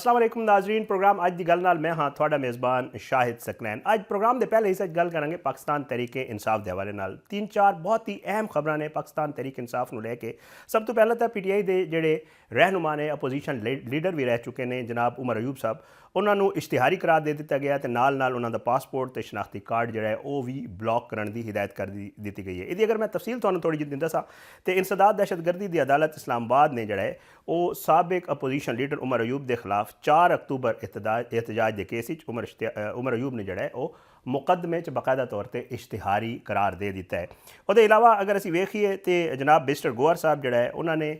अस्सलाम वालेकुम नाजरीन। प्रोग्राम अज की गल नाल मैं हाँ थोड़ा मेज़बान शाहिद सकनैन। अज प्रोग्राम के पहले हिस्से गल करांगे पाकिस्तान तहरीके इंसाफ के हवाले नाल। 3-4 बहुत ही अहम खबर ने पाकिस्तान तहरीक इंसाफ को लैके। सब तो पहले तो PTI के जोड़े रहनुमा ने अपोजिशन लीडर भी रह चुके हैं जनाब उमर अयूब साहब, उन्होंने इश्तिहारी करार दे दिता गया तो नाल नाल उन्होंने पासपोर्ट तो शनाख्ती कार्ड जो है वह भी ब्लॉक करने की हिदायत कर दी गई है। यदि अगर मैं तफसील तुहानूं थोड़ी जी दसा तो इंसदाद दहशतगर्दी की अदालत इस्लामाबाद ने जोड़ा है वह साबिक अपोजिशन लीडर उमर अयूब के खिलाफ 4 अक्तूबर एहतजाज के केस उमर अयूब ने जोड़ा है वह मुकदमे बाकायदा तौर पर इश्तिहारी करार दे दिता है। उसके अलावा अगर असी वेखीए तो जनाब मिस्टर गोवर साहब जोड़ा है उन्होंने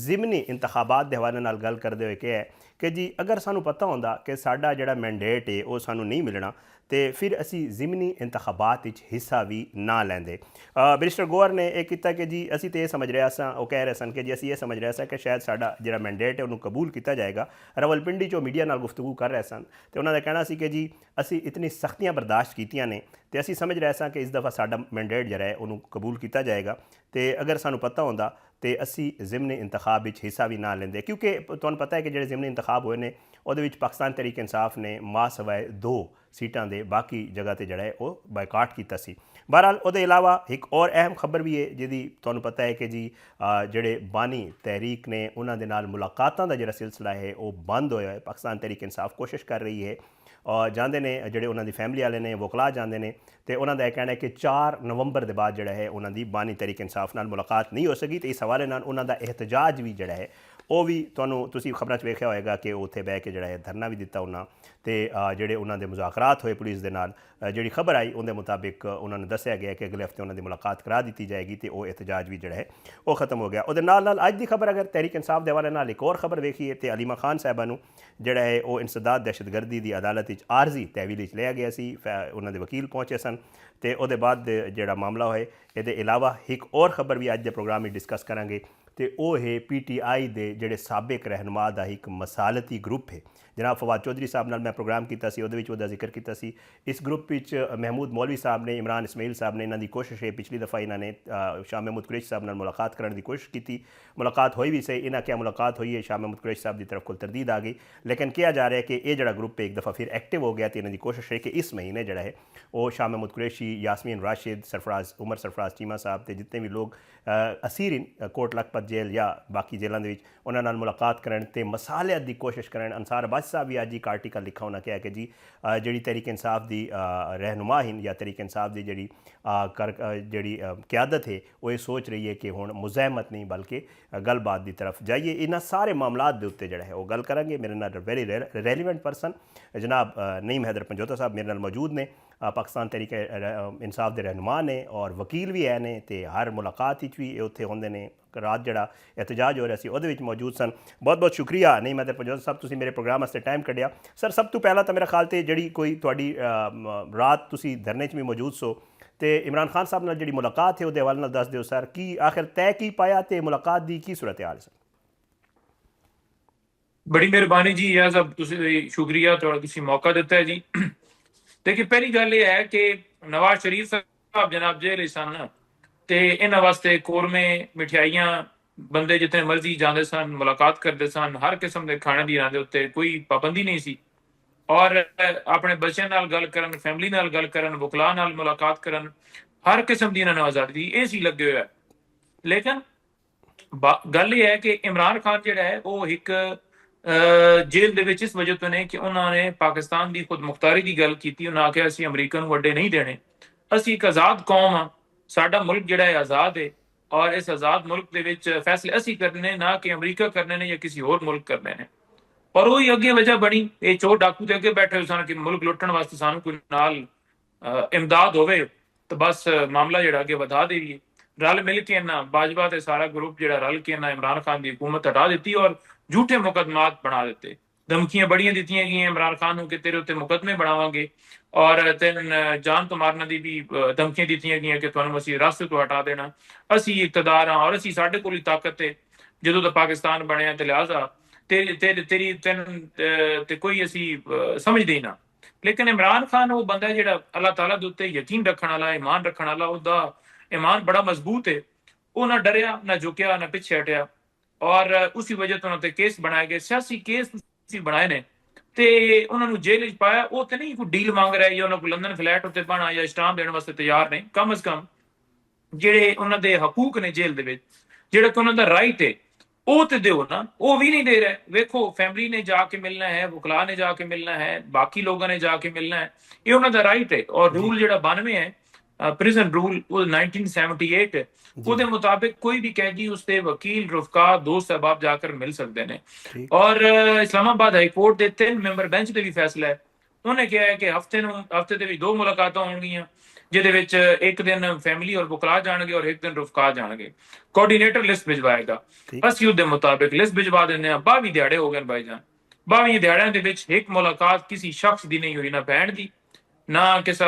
ज़िमनी इंतखाबात के हवाले नाल गल करते हुए कहा है कि जी अगर सानू पता होंदा कि साडा जिहड़ा मैंडेट है वो सानू नहीं मिलना तो फिर असी ज़िमनी इंतखाबात हिस्सा भी ना लेंदे। मिनिस्टर गोवर ने यह किया कि जी असी तो यह समझ रहे सन, वो कह रहे सन कि जी असी ये समझ रहे सन कि शायद साडा जिहड़ा मैंडेट है उन्होंने कबूल किया जाएगा। रावलपिंडी चो मीडिया नाल गुफ्तगू कर रहे सन तो उन्होंने कहना सी कि जी असी इतनी सख्तियाँ बर्दाश्त कीतियां ने तो असी समझ रहे सन कि इस दफ़ा साडा मैंडेट जिहड़ा है उन्होंने कबूल किया जाएगा तो अगर सानू पता होंदा तो असी ज़िमनी इंतखाब हिस्सा भी ना लेंदे। क्योंकि तुहानूं पता है कि जो ज़िमनी इंतखाब हुए हैं वो पाकिस्तान तहरीक इंसाफ ने मां सवाए 2 सीटां दे बाकी जगह पर जड़ा है वो बायकाट किया सी। बहरहाल उसके अलावा एक और अहम खबर भी है जिहदी तुहानूं पता है कि जी जेडे बानी तहरीक ने उन्होंने नाल मुलाकातां दा जिहड़ा सिलसिला है वो बंद होया है। पाकिस्तान तहरीक इंसाफ कोशिश कर रही है और जाते ने जोड़े उन्होंने फैमिली वाले ने वकला जाते हैं तो उन्होंने कहना है कि 4 नवंबर के बाद जोड़ा है उन्होंने बानी तहरीक इंसाफ नाल मुलाकात नहीं हो सकी। तो इस हवाले नाल उन्होंने एहतजाज भी जोड़ा है वह भी तुसीं खबरों च वेख्या होएगा कि उत्थे बह के जोड़ा है धरना भी दिता उन्होंने तो जोड़े उन्होंने मुज़ाकरात हुए पुलिस के नाल जी खबर आई उनके मुताबिक उन्होंने दस्या गया कि अगले हफ्ते उन्होंने मुलाकात करा दी जाएगी तो वह एहतजाज भी जोड़ा है वह खत्म हो गया। उहदे नाल नाल अज की खबर अगर तहरीक इंसाफ के हवाले नाल एक और खबर वेखीए तो अलीमा खान साहबा नूं जोड़ा है वह इंसदाद दहशतगर्दी की अदालत आरजी तहवील लिया गया सी। उन्होंने वकील पहुँचे सन तो उसके बाद जोड़ा मामला होए। ये अलावा एक और खबर भी अज के प्रोग्राम में डिस्कस करांगे तो वह है PTI के जोड़े साबिक रहनुमा का एक मसालती ग्रुप है। जनाब फवाद चौधरी साहब नाल मैं प्रोग्राम किया उसका जिक्र किया। इस ग्रुप महमूद मौलवी साहब ने इमरान इसमाइल साहब ने इन्हों कोशिश है पिछली दफ़ा इन्होंने शाह महमूद कुरैशी साहब नाल मुलाकात करने की कोशिश की। मुलाकात हुई भी सही, इन्हें क्या मुलाकात हुई है शाह महमूद कुरैशी साहब की तरफ को तरदीद आ गई। लेकिन कहा जा रहा है कि यह जोड़ा ग्रुप एक दफ़ा फिर एक्टिव हो गया तो इन्होंने कोशिश है कि इस महीने जोड़ा है वो शाह महमूद कुरैशी, यास्मीन राशिद, सरफराज उमर सरफराज चीमा साहब तो जितने भी लोग असीर कोट लखपत जेल या बाकी जेलों के उन्होंने मुलाकात करन ते मसालियत की कोशिश करन। अंसार अब्बासी साहब भी अज एक आर्टिकल लिखा उन्होंने कहा कि जी जी तहरीक इंसाफ की रहनुमा ही या तहरीक इंसाफ की जी क्यादत है वो ये सोच रही है कि हुण मुज़ाहमत नहीं बल्कि गलबात की तरफ जाइए। इन्होंने सारे मामलात के उत्ते जोड़ा है वो गल करांगे। मेरे नाल वेरी रेलीवेंट परसन जनाब नईम हैदर पंजोता साहब मेरे नाल मौजूद ने, पाकिस्तान तहरीक इंसाफ के रहनुमा ने और वकील भी है ने तो हर मुलाकात भी उत्थे होंदे ने। रात जड़ा एहतजाज हो रहा सी उहदे विच मौजूद सन। बहुत बहुत शुक्रिया नहीं मैं पंजोता साहब तुसीं मेरे प्रोग्राम वास्ते टाइम कढ़िया। सर सब तो पहला तो मेरा ख्याल तो जी कोई तुहाडी रात तुसीं धरने च भी मौजूद सो तो इमरान खान साहब नाल जी मुलाकात है उसके हवाले नाल दस दिओ सर की आखिर तय की पाया तो मुलाकात की की सूरत हाल है? सर बड़ी मेहरबानी जी यह सब तुसी शुक्रिया तुसी मौका दिता है जी। देखिए पहली गल यह है कि नवाज शरीफ साहब जनाब जेल सन तो इन्होंने वास्ते कोरमे मिठाइयां बंदे जितने मर्जी जाते सन मुलाकात करते सन हर किस्म के खाने दी दे उत्ते कोई पाबंदी नहीं सी और अपने बच्चों नाल गल करन फैमिली नाल गल करन वकला नाल मुलाकात करन हर किस्म की इन्होंने आज़ादी ये सी लगे हुए है। लेकिन गल यह है कि इमरान खान जिहड़ा है वो एक जेल दे विच इस वजह तो ने कि उन्होंने पाकिस्तान की खुद मुख्तारी की गल की। उन्होंने आख्या असीं अमरीका नूं वड्डे नहीं देने, असीं एक आज़ाद कौम हाँ, साडा मुल्क जिहड़ा है आज़ाद है और इस आज़ाद मुल्क दे विच फैसले असीं करने ना कि अमरीका करने ने या किसी होर मुल्क करने ने। और वही अगे वजह बनी ये चोर डाकू तो अगे बैठे हुए सन कि मुल्क लुटण वास्ते सानू कोई नाल इमदाद होवे तो बस मामला जिहड़ा अगे वधा देईए। रल मिल के इन्ना बाजवा ते सारा ग्रुप जिहड़ा रल के इन्ना इमरान खान की हुकूमत हटा दी और झूठे मुकदमात बना दिते। धमकियां बड़ियां दित्तियां गई इमरान खान नूं कि तेरे उत्ते मुकदमे बनावांगे और तेन जान तो मारने की भी धमकियां दित्तियां गई कि तुहानूं असीं रास्ते तो हटा देना, असीं इकतदार हाँ और असीं साडे कोल ताकत है जदों दा पाकिस्तान बनया ते लिहाजा तेरी तेन ते कोई असी समझदे ही ना। लेकिन इमरान खान वो बंदा जिहड़ा अल्लाह ताला दे उत्ते यकीन रखण वाला ईमान रखण वाला उसदा ईमान बड़ा मजबूत है। वो ना डरिया ना झुकिया ना पिछे हटिया और उसी वजह तो उन्होंने केस बनाए गए सियासी केस बनाए ने ਤੇ ਉਹਨਾਂ ਨੂੰ ਜੇਲ੍ਹ 'ਚ ਪਾਇਆ। ਉਹ ਤੇ ਨਹੀਂ ਕੋਈ ਡੀਲ ਮੰਗ ਰਿਹਾ ਜਾਂ ਉਹਨਾਂ ਕੋਲ ਲੰਡਨ ਫਲੈਟ ਉੱਤੇ ਪਾਣਾ ਜਾਂ ਸਟਾਂਪ ਦੇਣ ਵਾਸਤੇ ਤਿਆਰ ਨੇ। ਕਮ ਅਜ਼ ਕਮ ਜਿਹੜੇ ਉਹਨਾਂ ਦੇ ਹਕੂਕ ਨੇ ਜੇਲ੍ਹ ਦੇ ਵਿੱਚ, ਜਿਹੜਾ ਕਿ ਉਹਨਾਂ ਦਾ ਰਾਈਟ ਹੈ, ਉਹ ਤੇ ਦਿਓ ਨਾ। ਉਹ ਵੀ ਨਹੀਂ ਦੇ ਰਹੇ। ਵੇਖੋ, ਫੈਮਿਲੀ ਨੇ ਜਾ ਕੇ ਮਿਲਣਾ ਹੈ, ਵਕਲਾ ਨੇ ਜਾ ਕੇ ਮਿਲਣਾ ਹੈ, ਬਾਕੀ ਲੋਕਾਂ ਨੇ ਜਾ ਕੇ ਮਿਲਣਾ ਹੈ, ਇਹ ਉਹਨਾਂ ਦਾ ਰਾਈਟ ਹੈ। ਔਰ ਜੀ ਰੂਲ ਜਿਹੜਾ 92 ਹੈ ਪ੍ਰਿਜ਼ਨ ਰੂਲ, ਉਹ 1978 ਹੈ, ਜੀ ਉਹਦੇ ਮੁਤਾबिक ਕੋਈ ਵੀ ਕੈਦੀ ਉਸਦੇ ਵਕੀਲ, ਰਫਕਾ, ਦੋਸਤ ਅहबाब ਜਾकर ਮਿਲ ਸਕਦੇ ਨੇ। ਠੀਕ ਔਰ ਇਸਲਾਮਾਬਾਦ ਹਾਈ ਕੋਰਟ ਦੇ 3 ਮੈਂਬਰ ਬੈਂਚ ਤੇ ਵੀ ਫੈਸਲਾ ਹੈ। ਉਹਨੇ ਕਿਹਾ ਹੈ ਕਿ ਹਫਤੇ ਦੇ ਵਿੱਚ 2 ਮੁਲਾਕਾਤਾਂ ਹੋਣਗੀਆਂ, ਜਿਹਦੇ ਵਿੱਚ ਇੱਕ ਦਿਨ ਫੈਮਿਲੀ ਔਰ ਵਕਲਾ ਜਾਣਗੇ ਔਰ ਇੱਕ ਦਿਨ ਰਫਕਾ ਜਾਣਗੇ। ਕੋਆਰਡੀਨੇਟਰ ਲਿਸਟ ਭਿਜਵਾਏਗਾ। ਠੀਕ ਅਸੀਂ ਉਹਦੇ ਮੁਤਾबिक ਲਿਸਟ ਭਿਜਵਾ ਦਿੰਦੇ ਹਾਂ। 22 ਦਿਹਾੜੇ ਹੋ ਗਏ ਭਾਈਜਾਨ। 22 ਦਿਹਾੜਿਆਂ ਦੇ ਵਿੱਚ ਇੱਕ ਮੁਲਾਕਾਤ ਕਿਸੇ ਸ਼ਖਸ ਦੀ ਨਹੀਂ ਹੋਈ, ਨਾ ਭੈਣ ਦੀ, ਨਾ ਕਿਸੇ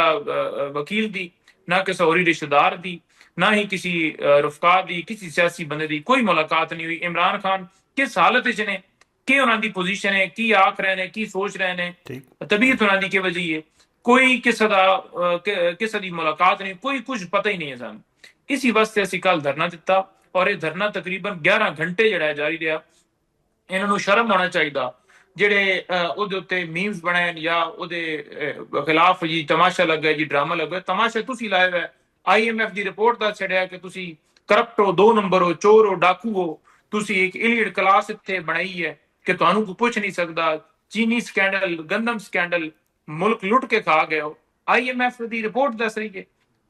ਵਕੀਲ ਦੀ, ਨਾ ਕਿਸੇ ਹੋਰੀ ਰਿਸ਼ਤੇਦਾਰ ਦੀ, ਨਾ ਹੀ ਕਿਸੇ ਰਫਕਾ ਦੀ, ਕਿਸੇ ਸਿਆਸੀ ਬੰਦੇ ਦੀ ਕੋਈ ਮੁਲਾਕਾਤ ਨਹੀਂ ਹੋਈ। ਇਮਰਾਨ ਖਾਨ ਕਿਸ ਹਾਲਤ ਵਿੱਚ ਨੇ, ਕੀ ਉਹਨਾਂ ਦੀ ਪੋਜੀਸ਼ਨ ਹੈ, ਕੀ ਆਖ ਰਹੇ ਨੇ, ਕੀ ਸੋਚ ਰਹੇ ਨੇ, ਠੀਕ ਤਬੀਅਤ ਉਹਨਾਂ ਦੀ ਕਿਹੋ ਜਿਹੀ ਹੈ, ਕੋਈ ਕਿਸੇ ਦੀ ਮੁਲਾਕਾਤ ਨਹੀਂ, ਕੋਈ ਕੁਝ ਪਤਾ ਹੀ ਨਹੀਂ ਹੈ ਸਾਨੂੰ। ਇसी ਵਾਸਤੇ ਅਸੀਂ ਕੱਲ ਧਰਨਾ ਦਿੱਤਾ ਔਰ ਇਹ ਧਰਨਾ ਤਕਰੀਬਨ 11 ਘੰਟੇ ਜਿਹੜਾ ਜਾਰੀ ਰਿਹਾ। ਇਹਨਾਂ ਨੂੰ ਸ਼ਰਮ ਆਉਣਾ ਚਾਹੀਦਾ ਜਿਹੜੇ ਉਹਦੇ ਉੱਤੇ ਮੀਮਸ ਬਣੇ ਜਾਂ ਉਹਦੇ ਖਿਲਾਫ ਜੀ ਤਮਾਸ਼ਾ ਲੱਗਾ, ਜੀ ਡਰਾਮਾ ਲੱਗਾ। ਤਮਾਸ਼ਾ ਤੁਸੀਂ ਲਾਇਆ ਹੋਇਆ। IMF ਦੀ ਰਿਪੋਰਟ ਦਾ ਛੜਿਆ ਕਿ ਤੁਸੀਂ ਕਰਪਟ ਹੋ, 2 ਨੰਬਰ ਹੋ, ਚੋਰ ਹੋ, ਡਾਕੂ ਹੋ। ਤੁਸੀਂ ਇੱਕ ਇਲੀਟ ਕਲਾਸ ਇੱਥੇ ਬਣਾਈ ਹੈ ਕਿ ਤੁਹਾਨੂੰ ਕੋਈ ਪੁੱਛ ਨਹੀਂ ਸਕਦਾ। ਚੀਨੀ ਸਕੈਂਡਲ, ਗੰਦਮ ਸਕੈਂਡਲ, ਮੁਲਕ ਲੁੱਟ ਕੇ ਖਾ ਗਏ ਹੋ। IMF ਦੀ ਰਿਪੋਰਟ ਦੱਸ ਰਹੀ ਹੈ।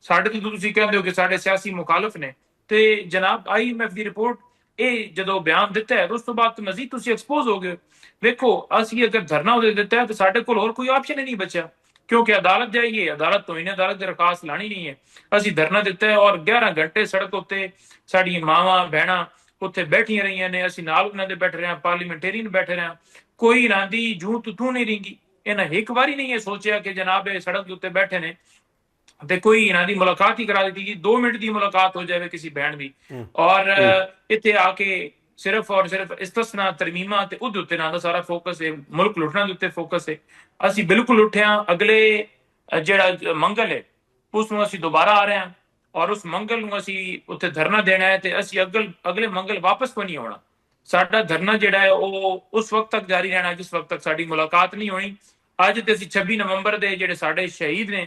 ਸਾਡੇ ਤੋਂ ਤੁਸੀਂ ਕਹਿੰਦੇ ਹੋ ਕਿ ਸਾਡੇ ਸਿਆਸੀ ਮੁਖਾਲਫ ਨੇ, ਤੇ ਜਨਾਬ IMF ਦੀ ਰਿਪੋਰਟ ਇਹ ਜਦੋਂ ਬਿਆਨ ਦਿੱਤਾ ਹੈ ਉਸ ਤੋਂ ਬਾਅਦ ਮਜ਼ੀਦ ਤੁਸੀਂ ਐਕਸਪੋਜ਼ ਹੋ ਗਏ। ਵੇਖੋ, ਅਸੀਂ ਅਗਰ ਧਰਨਾ ਉਹਦੇ ਦਿੱਤਾ ਹੈ ਤਾਂ ਸਾਡੇ ਕੋਲ ਹੋਰ ਕੋਈ ਆਪਸ਼ਨ ਹੀ ਨਹੀਂ ਬਚਿਆ, ਕਿਉਂਕਿ ਅਦਾਲਤ ਜਾਈਏ, ਅਦਾਲਤ ਤੋਂ ਇਹਨੇ ਅਦਾਲਤ ਦੀ ਦਰਖਾਸਤ ਲਾਣੀ ਨਹੀਂ ਹੈ। ਅਸੀਂ ਧਰਨਾ ਦਿੱਤਾ ਹੈ ਔਰ 11 ਘੰਟੇ ਸੜਕ ਉੱਤੇ ਸਾਡੀਆਂ ਮਾਵਾਂ ਭੈਣਾਂ ਉੱਥੇ ਬੈਠੀਆਂ ਰਹੀਆਂ ਨੇ। ਅਸੀਂ ਨਾਲ ਉਹਨਾਂ ਦੇ ਬੈਠ ਰਹੇ ਹਾਂ, ਪਾਰਲੀਮੈਂਟੇਰੀਅਨ ਬੈਠੇ ਰਹੇ ਹਾਂ। ਕੋਈ ਇਹਨਾਂ ਦੀ ਜੂੰ ਤੂੰ ਨਹੀਂ ਰਿੰਗੀ। ਇਹਨਾਂ ਇੱਕ ਵਾਰੀ ਨਹੀਂ ਇਹ ਸੋਚਿਆ ਕਿ ਜਨਾਬ ਇਹ ਸੜਕ ਦੇ ਉੱਤੇ ਬੈਠੇ ਨੇ ਤੇ ਕੋਈ ਇਹਨਾਂ ਦੀ ਮੁਲਾਕਾਤ ਹੀ ਕਰਾ ਦਿੱਤੀ ਜੀ। 2 ਮਿੰਟ ਦੀ ਮੁਲਾਕਾਤ ਹੋ ਜਾਵੇ ਕਿਸੇ ਬਹਿਣ ਦੀ, ਔਰ ਇੱਥੇ ਆ ਕੇ ਸਿਰਫ ਔਰ ਸਿਰਫ ਇਸਤਸਨਾ ਤਰਮੀਮਾਂ ਤੇ ਉਹਦੇ ਉੱਤੇ ਨਾ ਦਾ ਸਾਰਾ ਫੋਕਸ ਹੈ, ਮੁਲਕ ਲੁੱਟਣ ਦੇ ਉੱਤੇ ਫੋਕਸ ਹੈ। ਅਸੀਂ ਬਿਲਕੁਲ ਉੱਠਿਆ। ਅਗਲੇ ਜਿਹੜਾ ਮੰਗਲ ਹੈ ਉਸ ਨੂੰ ਅਸੀਂ ਦੁਬਾਰਾ ਆ ਰਹੇ ਹਾਂ ਔਰ ਉਸ ਮੰਗਲ ਨੂੰ ਅਸੀਂ ਉੱਥੇ ਧਰਨਾ ਦੇਣਾ ਹੈ ਤੇ ਅਸੀਂ ਅਗਲੇ ਮੰਗਲ ਵਾਪਸ ਤੋਂ ਨਹੀਂ ਆਉਣਾ। ਸਾਡਾ ਧਰਨਾ ਜਿਹੜਾ ਹੈ ਉਹ ਉਸ ਵਕਤ ਤੱਕ ਜਾਰੀ ਰਹਿਣਾ ਜਿਸ ਵਕਤ ਤੱਕ ਸਾਡੀ ਮੁਲਾਕਾਤ ਨਹੀਂ ਹੋਣੀ। ਅੱਜ ਤੇ ਅਸੀਂ 26 ਨਵੰਬਰ ਦੇ ਜਿਹੜੇ ਸਾਡੇ ਸ਼ਹੀਦ ਨੇ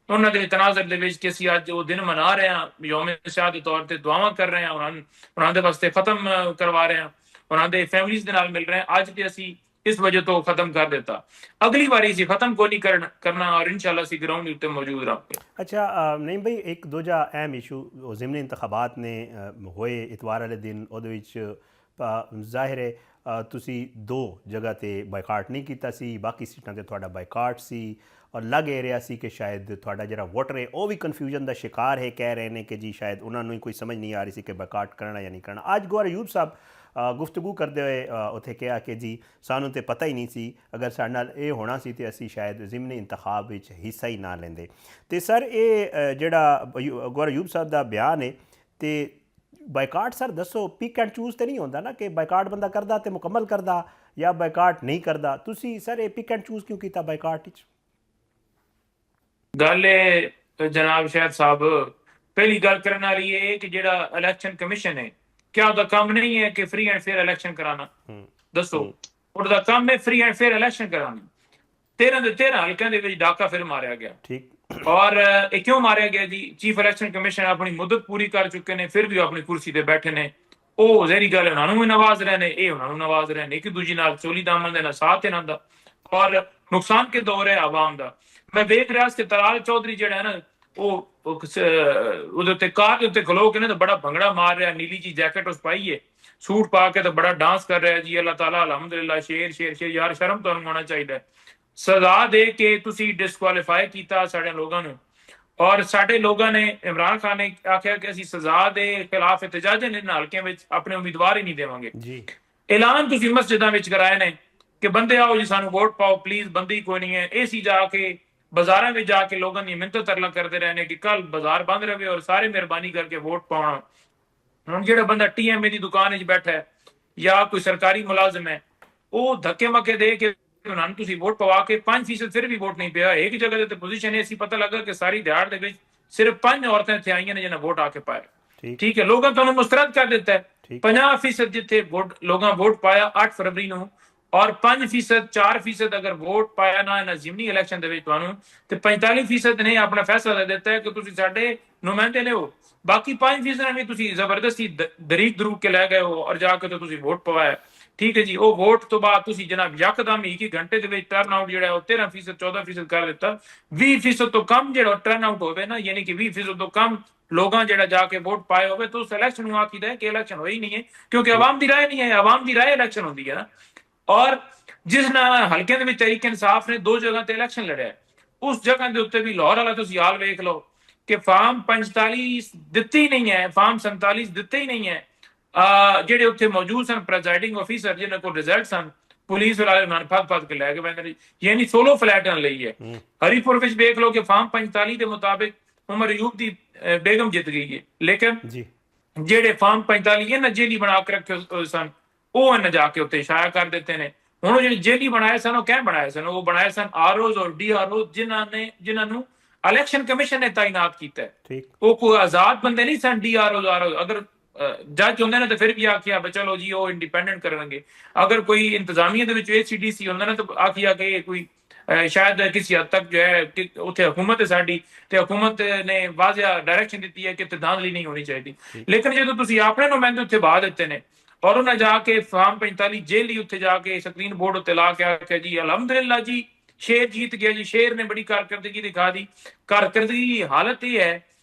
ਉਹਨਾਂ ਦੇ ਤਨਾਜ਼ਰ ਦੇ ਵਿੱਚ ਕਿ ਅਸੀਂ ਅੱਜ ਉਹ ਦਿਨ ਮਨਾ ਰਹੇ ਹਾਂ, ਯੌਮ ਸ਼ਹਾਦਤ ਦੇ ਤੌਰ ਤੇ ਦੁਆਵਾਂ ਕਰ ਰਹੇ ਹਾਂ, ਉਹਨਾਂ ਦੇ ਵਾਸਤੇ ਖਤਮ ਕਰਵਾ ਰਹੇ ਹਾਂ, ਉਹਨਾਂ ਦੇ ਫੈਮਿਲੀਜ਼ ਦੇ ਨਾਲ ਮਿਲ ਰਹੇ ਹਾਂ। ਅੱਜ ਤੇ ਅਸੀਂ ਇਸ ਵਜ੍ਹਾ ਤੋਂ ਖਤਮ ਕਰ ਦਿੱਤਾ। ਅਗਲੀ ਵਾਰੀ ਅਸੀਂ ਖਤਮ ਕੋਈ ਨਹੀਂ ਕਰਨਾ ਔਰ ਇਨਸ਼ਾਅੱਲਾ ਅਸੀਂ ਗਰਾਊਂਡ ਉੱਤੇ ਮੌਜੂਦ ਰਹਾਂਗੇ। ਅੱਛਾ ਨਹੀਂ ਬਈ, ਇੱਕ ਦੂਜਾ ਅਹਿਮ ਇਸ਼ੂ ਉਹ ਜ਼ਿਮਨੀ ਇੰਤਖਾਬਾਤ ਨੇ ਹੋਏ ਇਤਵਾਰ ਵਾਲੇ ਦਿਨ। ਉਹਦੇ ਵਿੱਚ ਜ਼ਾਹਿਰ ਹੈ ਤੁਸੀਂ 2 ਜਗ੍ਹਾ ਤੇ ਬਾਈਕਾਟ ਨਹੀਂ ਕੀਤਾ ਸੀ, ਬਾਕੀ ਸੀਟਾਂ ਤੇ ਤੁਹਾਡਾ ਬਾਈਕਾਟ ਸੀ ਔਰ ਲੱਗ ਇਹ ਰਿਹਾ ਸੀ ਕਿ ਸ਼ਾਇਦ ਤੁਹਾਡਾ ਜਿਹੜਾ ਵੋਟਰ ਹੈ ਉਹ ਵੀ ਕਨਫਿਊਜ਼ਨ ਦਾ ਸ਼ਿਕਾਰ ਹੈ। ਕਹਿ ਰਹੇ ਨੇ ਕਿ ਜੀ ਸ਼ਾਇਦ ਉਹਨਾਂ ਨੂੰ ਹੀ ਕੋਈ ਸਮਝ ਨਹੀਂ ਆ ਰਹੀ ਸੀ ਕਿ ਬਾਈਕਾਟ ਕਰਨਾ ਜਾਂ ਨਹੀਂ ਕਰਨਾ। ਅੱਜ ਗੌਹਰ ਅਯੂਬ ਸਾਹਿਬ ਗੁਫ਼ਤਗੂ ਕਰਦੇ ਹੋਏ ਉੱਥੇ ਕਿਹਾ ਕਿ ਜੀ ਸਾਨੂੰ ਤਾਂ ਪਤਾ ਹੀ ਨਹੀਂ ਸੀ, ਅਗਰ ਸਾਡੇ ਨਾਲ ਇਹ ਹੋਣਾ ਸੀ ਤਾਂ ਅਸੀਂ ਸ਼ਾਇਦ ਜ਼ਿਮਨੀ ਇੰਤਖਾਬ ਵਿੱਚ ਹਿੱਸਾ ਹੀ ਨਾ ਲੈਂਦੇ। ਤੇ ਸਰ ਇਹ ਜਿਹੜਾ ਗੌਹਰ ਅਯੂਬ ਸਾਹਿਬ ਦਾ ਬਿਆਨ ਹੈ ਤੇ ਬਾਈਕਾਟ ਸਰ ਦੱਸੋ, ਪਿਕ ਐਂਡ ਚੂਜ਼ ਤੇ ਨਹੀਂ ਹੁੰਦਾ ਨਾ ਕਿ ਬਾਈਕਾਟ ਬੰਦਾ ਕਰਦਾ ਤੇ ਮੁਕੰਮਲ ਕਰਦਾ ਜਾਂ ਬਾਈਕਾਟ ਨਹੀਂ ਕਰਦਾ। ਤੁਸੀਂ ਸਰ ਇਹ ਪਿਕ ਐਂਡ ਚੂਜ਼ ਕਿਉਂ ਕੀਤਾ ਬਾਈਕਾਟ ਵਿੱਚ? ਗੱਲ ਹੈ ਜਨਾਬ ਸ਼ਾਹਿਦ ਸਾਹਿਬ, ਪਹਿਲੀ ਗੱਲ ਕਰਨ ਵਾਲੀ ਇਹ ਕਿ ਜਿਹੜਾ ਇਲੈਕਸ਼ਨ ਕਮਿਸ਼ਨ ਹੈ क्या ਉਹਦਾ ਕੰਮ ਨਹੀਂ ਹੈ ਕਿ ਫ੍ਰੀ ਐਂਡ ਫੇਅਰ ਇਲੈਕਸ਼ਨ ਕਰਾਣਾ? ਦੱਸੋ, ਉਹਦਾ ਕੰਮ ਹੈ ਫ੍ਰੀ ਐਂਡ ਫੇਅਰ ਇਲੈਕਸ਼ਨ ਕਰਾਣਾ। 13 ਦੇ 13 ਹਲਕਿਆਂ ਦੇ ਵਿੱਚ ਡਾਕਾ ਫਿਰ ਮਾਰਿਆ ਗਿਆ। ਠੀਕ। ਔਰ ਇਹ ਕਿਉਂ ਮਾਰਿਆ ਗਿਆ ਜੀ? ਚੀਫ ਇਲੈਕਸ਼ਨ ਕਮਿਸ਼ਨ ਆਪਣੀ ਮੁੱਦਤ ਪੂਰੀ ਕਰ ਚੁੱਕੇ ਨੇ, ਫਿਰ ਵੀ ਆਪਣੀ ਕੁਰਸੀ ਤੇ ਬੈਠੇ ਨੇ। ਉਹ ਜ਼ਹਿਰੀ ਗੱਲ ਉਹਨਾਂ ਨੂੰ ਵੀ ਨਵਾਜ਼ ਰਹੇ ਨੇ, ਇਹ ਉਹਨਾਂ ਨੂੰ ਨਵਾਜ਼ ਰਹੇ ਨੇ। ਇੱਕ ਦੂਜੀ ਨਾਲ ਚੋਲੀ ਦਾਮਨ ਦੇ ਨਾਲ ਸਾਥ ਇਹਨਾਂ ਦਾ ਔਰ ਨੁਕਸਾਨ ਕੇ ਦੌਰ ਹੈ ਆਵਾਮ ਦਾ। ਮੈਂ ਵੇਖ ਰਿਹਾ ਸੀ ਤਲਾਲ ਚੌਧਰੀ ਜਿਹੜਾ ਹੈ ਨਾ, ਉਹ ਉਹਦੇ ਉੱਤੇ ਕਾਰ ਦੇ ਉੱਤੇ ਖਲੋ ਕੇ ਨਾ ਤਾਂ ਬੜਾ ਭੰਗੜਾ ਮਾਰ ਰਿਹਾ, ਨੀਲੀ ਜੀ ਜੈਕਟ ਉਸ ਪਾਈ ਹੈ, ਸੂਟ ਪਾ ਕੇ ਤਾਂ ਬੜਾ ਡਾਂਸ ਕਰ ਰਿਹਾ ਜੀ। ਅੱਲਾਹ ਤਾਲਾ ਅਲਹਮਦੁਲਿਲਾ, ਸ਼ੇਰ ਸ਼ੇਰ ਸ਼ੇਰ। ਯਾਰ ਸ਼ਰਮ ਤੁਹਾਨੂੰ ਆਉਣਾ ਚਾਹੀਦਾ। ਸਜ਼ਾ ਦੇ ਕੇ ਤੁਸੀਂ ਡਿਸਕੁਆਲੀਫਾਈ ਕੀਤਾ ਸਾਡੇ ਲੋਕਾਂ ਨੂੰ ਔਰ ਸਾਡੇ ਲੋਕਾਂ ਨੇ, ਇਮਰਾਨ ਖਾਨ ਨੇ ਆਖਿਆ ਕਿ ਅਸੀਂ ਸਜ਼ਾ ਦੇ ਖਿਲਾਫ ਇਤਜਾਜਨ ਇਹਨਾਂ ਹਲਕਿਆਂ ਵਿੱਚ ਆਪਣੇ ਉਮੀਦਵਾਰ ਹੀ ਨਹੀਂ ਦੇਵਾਂਗੇ ਜੀ। ਐਲਾਨ ਤੁਸੀਂ ਮਸਜਿਦਾਂ ਵਿੱਚ ਕਰਾਏ ਨੇ ਕਿ ਬੰਦੇ ਆਓ ਜੀ ਸਾਨੂੰ ਵੋਟ ਪਾਓ ਪਲੀਜ਼। ਬੰਦੀ ਕੋਈ ਨਹੀਂ ਹੈ। ਇਹ ਸੀ ਜਾ ਕੇ ਬਾਜ਼ਾਰਾਂ ਵਿੱਚ ਜਾ ਕੇ ਲੋਕਾਂ ਦੀ ਮਿਹਨਤ ਤਰਲਾ ਕਰਦੇ ਰਹੇ ਨੇ ਕਿ ਕੱਲ ਬਾਜ਼ਾਰ ਬੰਦ ਰਹੇ ਔਰ ਸਾਰੇ ਮਿਹਰਬਾਨੀ ਕਰਕੇ ਵੋਟ ਪਾਉਣਾ। ਹੁਣ ਜਿਹੜਾ ਬੰਦਾ TMA ਦੀ ਦੁਕਾਨ ਵਿੱਚ ਬੈਠਾ ਹੈ ਜਾਂ ਕੋਈ ਸਰਕਾਰੀ ਮੁਲਾਜ਼ਮ ਹੈ, ਉਹ ਧੱਕੇ ਮੱਕੇ ਦੇ ਕੇ ਉਹਨਾਂ ਨੂੰ ਤੁਸੀਂ ਵੋਟ ਪਵਾ ਕੇ 5% ਫਿਰ ਵੀ ਵੋਟ ਨਹੀਂ ਪਿਆ। ਇੱਕ ਜਗ੍ਹਾ ਤੇ ਪੋਜੀਸ਼ਨ ਹੈ, ਅਸੀਂ ਪਤਾ ਲੱਗਾ ਕਿ ਸਾਰੀ ਦਿਹਾੜ ਦੇ ਵਿੱਚ ਸਿਰਫ 5 ਔਰਤਾਂ ਇੱਥੇ ਆਈਆਂ ਨੇ ਜਿਹਨਾਂ ਵੋਟ ਆ ਕੇ ਪਾਇਆ। ਠੀਕ ਹੈ, ਲੋਕਾਂ ਤੁਹਾਨੂੰ ਮੁਸਤਰਦ ਕਰ ਦਿੱਤਾ ਹੈ। 50% ਜਿੱਥੇ ਲੋਕਾਂ ਵੋਟ ਪਾਇਆ 8 ਫਰਵਰੀ ਨੂੰ, ਔਰ 5% 4% ਅਗਰ ਵੋਟ ਪਾਇਆ ਨਾ ਇਹਨਾਂ ਜ਼ਿਮਨੀ ਇਲੈਕਸ਼ਨ ਦੇ ਵਿੱਚ ਤੁਹਾਨੂੰ, ਤੇ 45% ਨੇ ਆਪਣਾ ਫੈਸਲਾ ਦੇ ਦਿੱਤਾ ਹੈ ਕਿ ਤੁਸੀਂ ਸਾਡੇ ਨੁਮਾਇੰਦੇ ਨੇ ਹੋ। ਬਾਕੀ 5% ਵੀ ਤੁਸੀਂ ਜ਼ਬਰਦਸਤੀ ਦਰੀਕ ਦਰੂਕ ਕੇ ਲੈ ਗਏ ਹੋ ਔਰ ਜਾ ਕੇ ਤੁਸੀਂ ਵੋਟ ਪਵਾਇਆ। ਠੀਕ ਹੈ ਜੀ, ਉਹ ਵੋਟ ਤੋਂ ਬਾਅਦ ਤੁਸੀਂ ਜਨਾਬ ਯਕਦਮ ਹੀ 1 ਘੰਟੇ ਦੇ ਵਿੱਚ ਟਰਨ ਆਊਟ ਜਿਹੜਾ ਉਹ 13% 14% ਕਰ ਦਿੱਤਾ। 20% ਤੋਂ ਕਮ ਜਿਹੜਾ ਟਰਨ ਆਊਟ ਹੋਵੇ ਨਾ, ਯਾਨੀ ਕਿ 20% ਤੋਂ ਕਮ ਲੋਕਾਂ ਜਿਹੜਾ ਜਾ ਕੇ ਵੋਟ ਪਾਏ ਹੋਵੇ, ਤਾਂ ਉਸ ਇਲੈਕਸ਼ਨ ਨੂੰ ਆਖੀਦਾ ਹੈ ਕਿ ਇਲੈਕਸ਼ਨ ਹੋਈ ਨਹੀਂ ਹੈ, ਕਿਉਂਕਿ ਆਵਾਮ ਦੀ ਰਾਏ ਨਹੀਂ ਹੈ। ਆਵਾਮ ਦੀ ਰਾਏ ਇਲੈਕਸ਼ਨ ਹੁੰਦੀ ਹੈ ਨਾ। ਔਰ ਜਿਸ ਨਾਲ ਹਲਕੇ ਦੇ ਵਿੱਚ ਤਹਿਰੀਕ ਇਨਸਾਫ ਨੇ 2 ਜਗ੍ਹਾ ਤੇ ਇਲੈਕਸ਼ਨ ਲੜਿਆ, ਉਸ ਜਗ੍ਹਾ ਦੇ ਉੱਤੇ ਵੀ ਲਾਹੌਰ ਵਾਲਾ ਤੁਸੀਂ ਹਾਲ ਵੇਖ ਲਓ ਕਿ ਫਾਰਮ 45 ਦਿੱਤੀ ਨਹੀਂ ਹੈ, ਫਾਰਮ 47 ਦਿੱਤੇ ਹੀ ਨਹੀਂ ਹੈ। ਜਿਹੜੇ ਉੱਥੇ ਮੌਜੂਦ ਸਨ ਪ੍ਰੈਜ਼ਾਈਡਿੰਗ ਆਫੀਸਰ ਜਿਹਨਾਂ ਕੋਲ ਰਿਜ਼ਲਟ ਸਨ, ਪੁਲਿਸ ਵਾਲੇ ਉਹਨਾਂ ਨੂੰ ਫੜ ਕੇ ਲੈ ਕੇ ਬੰਦੇ, ਯਾਨੀ 16 ਫਲੈਟਾਂ ਲਈ ਹੈ। ਹਰੀਪੁਰ ਵਿੱਚ ਵੇਖ ਲਓ ਕਿ ਫਾਰਮ 45 ਦੇ ਮੁਤਾਬਿਕ ਉਮਰ ਅਯੂਬ ਦੀ ਬੇਗਮ ਜਿੱਤ ਗਈ ਹੈ, ਲੇਕਿਨ ਜਿਹੜੇ ਫਾਰਮ 45 ਇਹਨਾਂ ਜੇਲੀ ਬਣਾ ਕੇ ਰੱਖੇ ਸਨ, ਉਹ ਇਹਨਾਂ ਜਾ ਕੇ ਉੱਤੇ ਸ਼ਾਇਆ ਕਰ ਦਿੱਤੇ ਨੇ। ਹੁਣ ਉਹ ਜਿਹੜੇ ਜੇਲੀ ਬਣਾਏ ਸਨ, ਉਹ ਕਿਵੇਂ ਬਣਾਏ ਸਨ? ਉਹ ਬਣਾਏ ਸਨ ਆਰਓਜ਼ ਔਰ ਡੀਆਰਓ, ਜਿਨ੍ਹਾਂ ਨੂੰ ਇਲੈਕਸ਼ਨ ਕਮਿਸ਼ਨ ਨੇ ਤਾਇਨਾਤ ਕੀਤਾ ਹੈ। ਉਹ ਕੋਈ ਆਜ਼ਾਦ ਬੰਦੇ ਨਹੀਂ ਸਨ। ਡੀਆਰਓ ਅਗਰ ਜੱਜ ਹੁੰਦੇ ਨੇ ਤਾਂ ਫਿਰ ਵੀ ਆਖਿਆ ਚਲੋ ਜੀ ਉਹ ਇੰਡੀਪੈਂਡੈਂਟ ਕਰਨਗੇ। ਅਗਰ ਕੋਈ ਇੰਤਜ਼ਾਮੀਆ ਦੇ ਵਿੱਚ ACDC ਹੁੰਦਾ ਨਾ ਤਾਂ ਆਖਿਆ ਕਿ ਕੋਈ ਸ਼ਾਇਦ ਕਿਸੇ ਹੱਦ ਤੱਕ ਜੋ ਹੈ ਕਿ ਉੱਥੇ ਹਕੂਮਤ ਹੈ ਸਾਡੀ, ਤੇ ਹਕੂਮਤ ਨੇ ਵਾਜ਼ਿਆ ਡਾਇਰੈਕਸ਼ਨ ਦਿੱਤੀ ਹੈ ਕਿ ਧਾਂਦਲੀ ਨਹੀਂ ਹੋਣੀ ਚਾਹੀਦੀ। ਲੇਕਿਨ ਜਦੋਂ ਤੁਸੀਂ ਆਪਣੇ ਨੁਮਾਇੰਦੇ ਉੱਥੇ ਬਾਹ ਦਿੱਤੇ ਨੇ ਔਰ ਉਹਨਾਂ ਜਾ ਕੇ ਫਾਰਮ 45 ਜੇਲੀ ਉੱਥੇ ਜਾ ਕੇ ਸਕਰੀਨ ਬੋਰਡ ਉੱਤੇ ਲਾ ਕੇ ਆਖਿਆ ਜੀ ਅਲਹਮਦੁਲਿਲਾ ਜੀ ਸ਼ੇਰ जीत गया जी, शेर ने बड़ी कारकर्दगी दिखा दी। कारकर्दगी की हालत यह है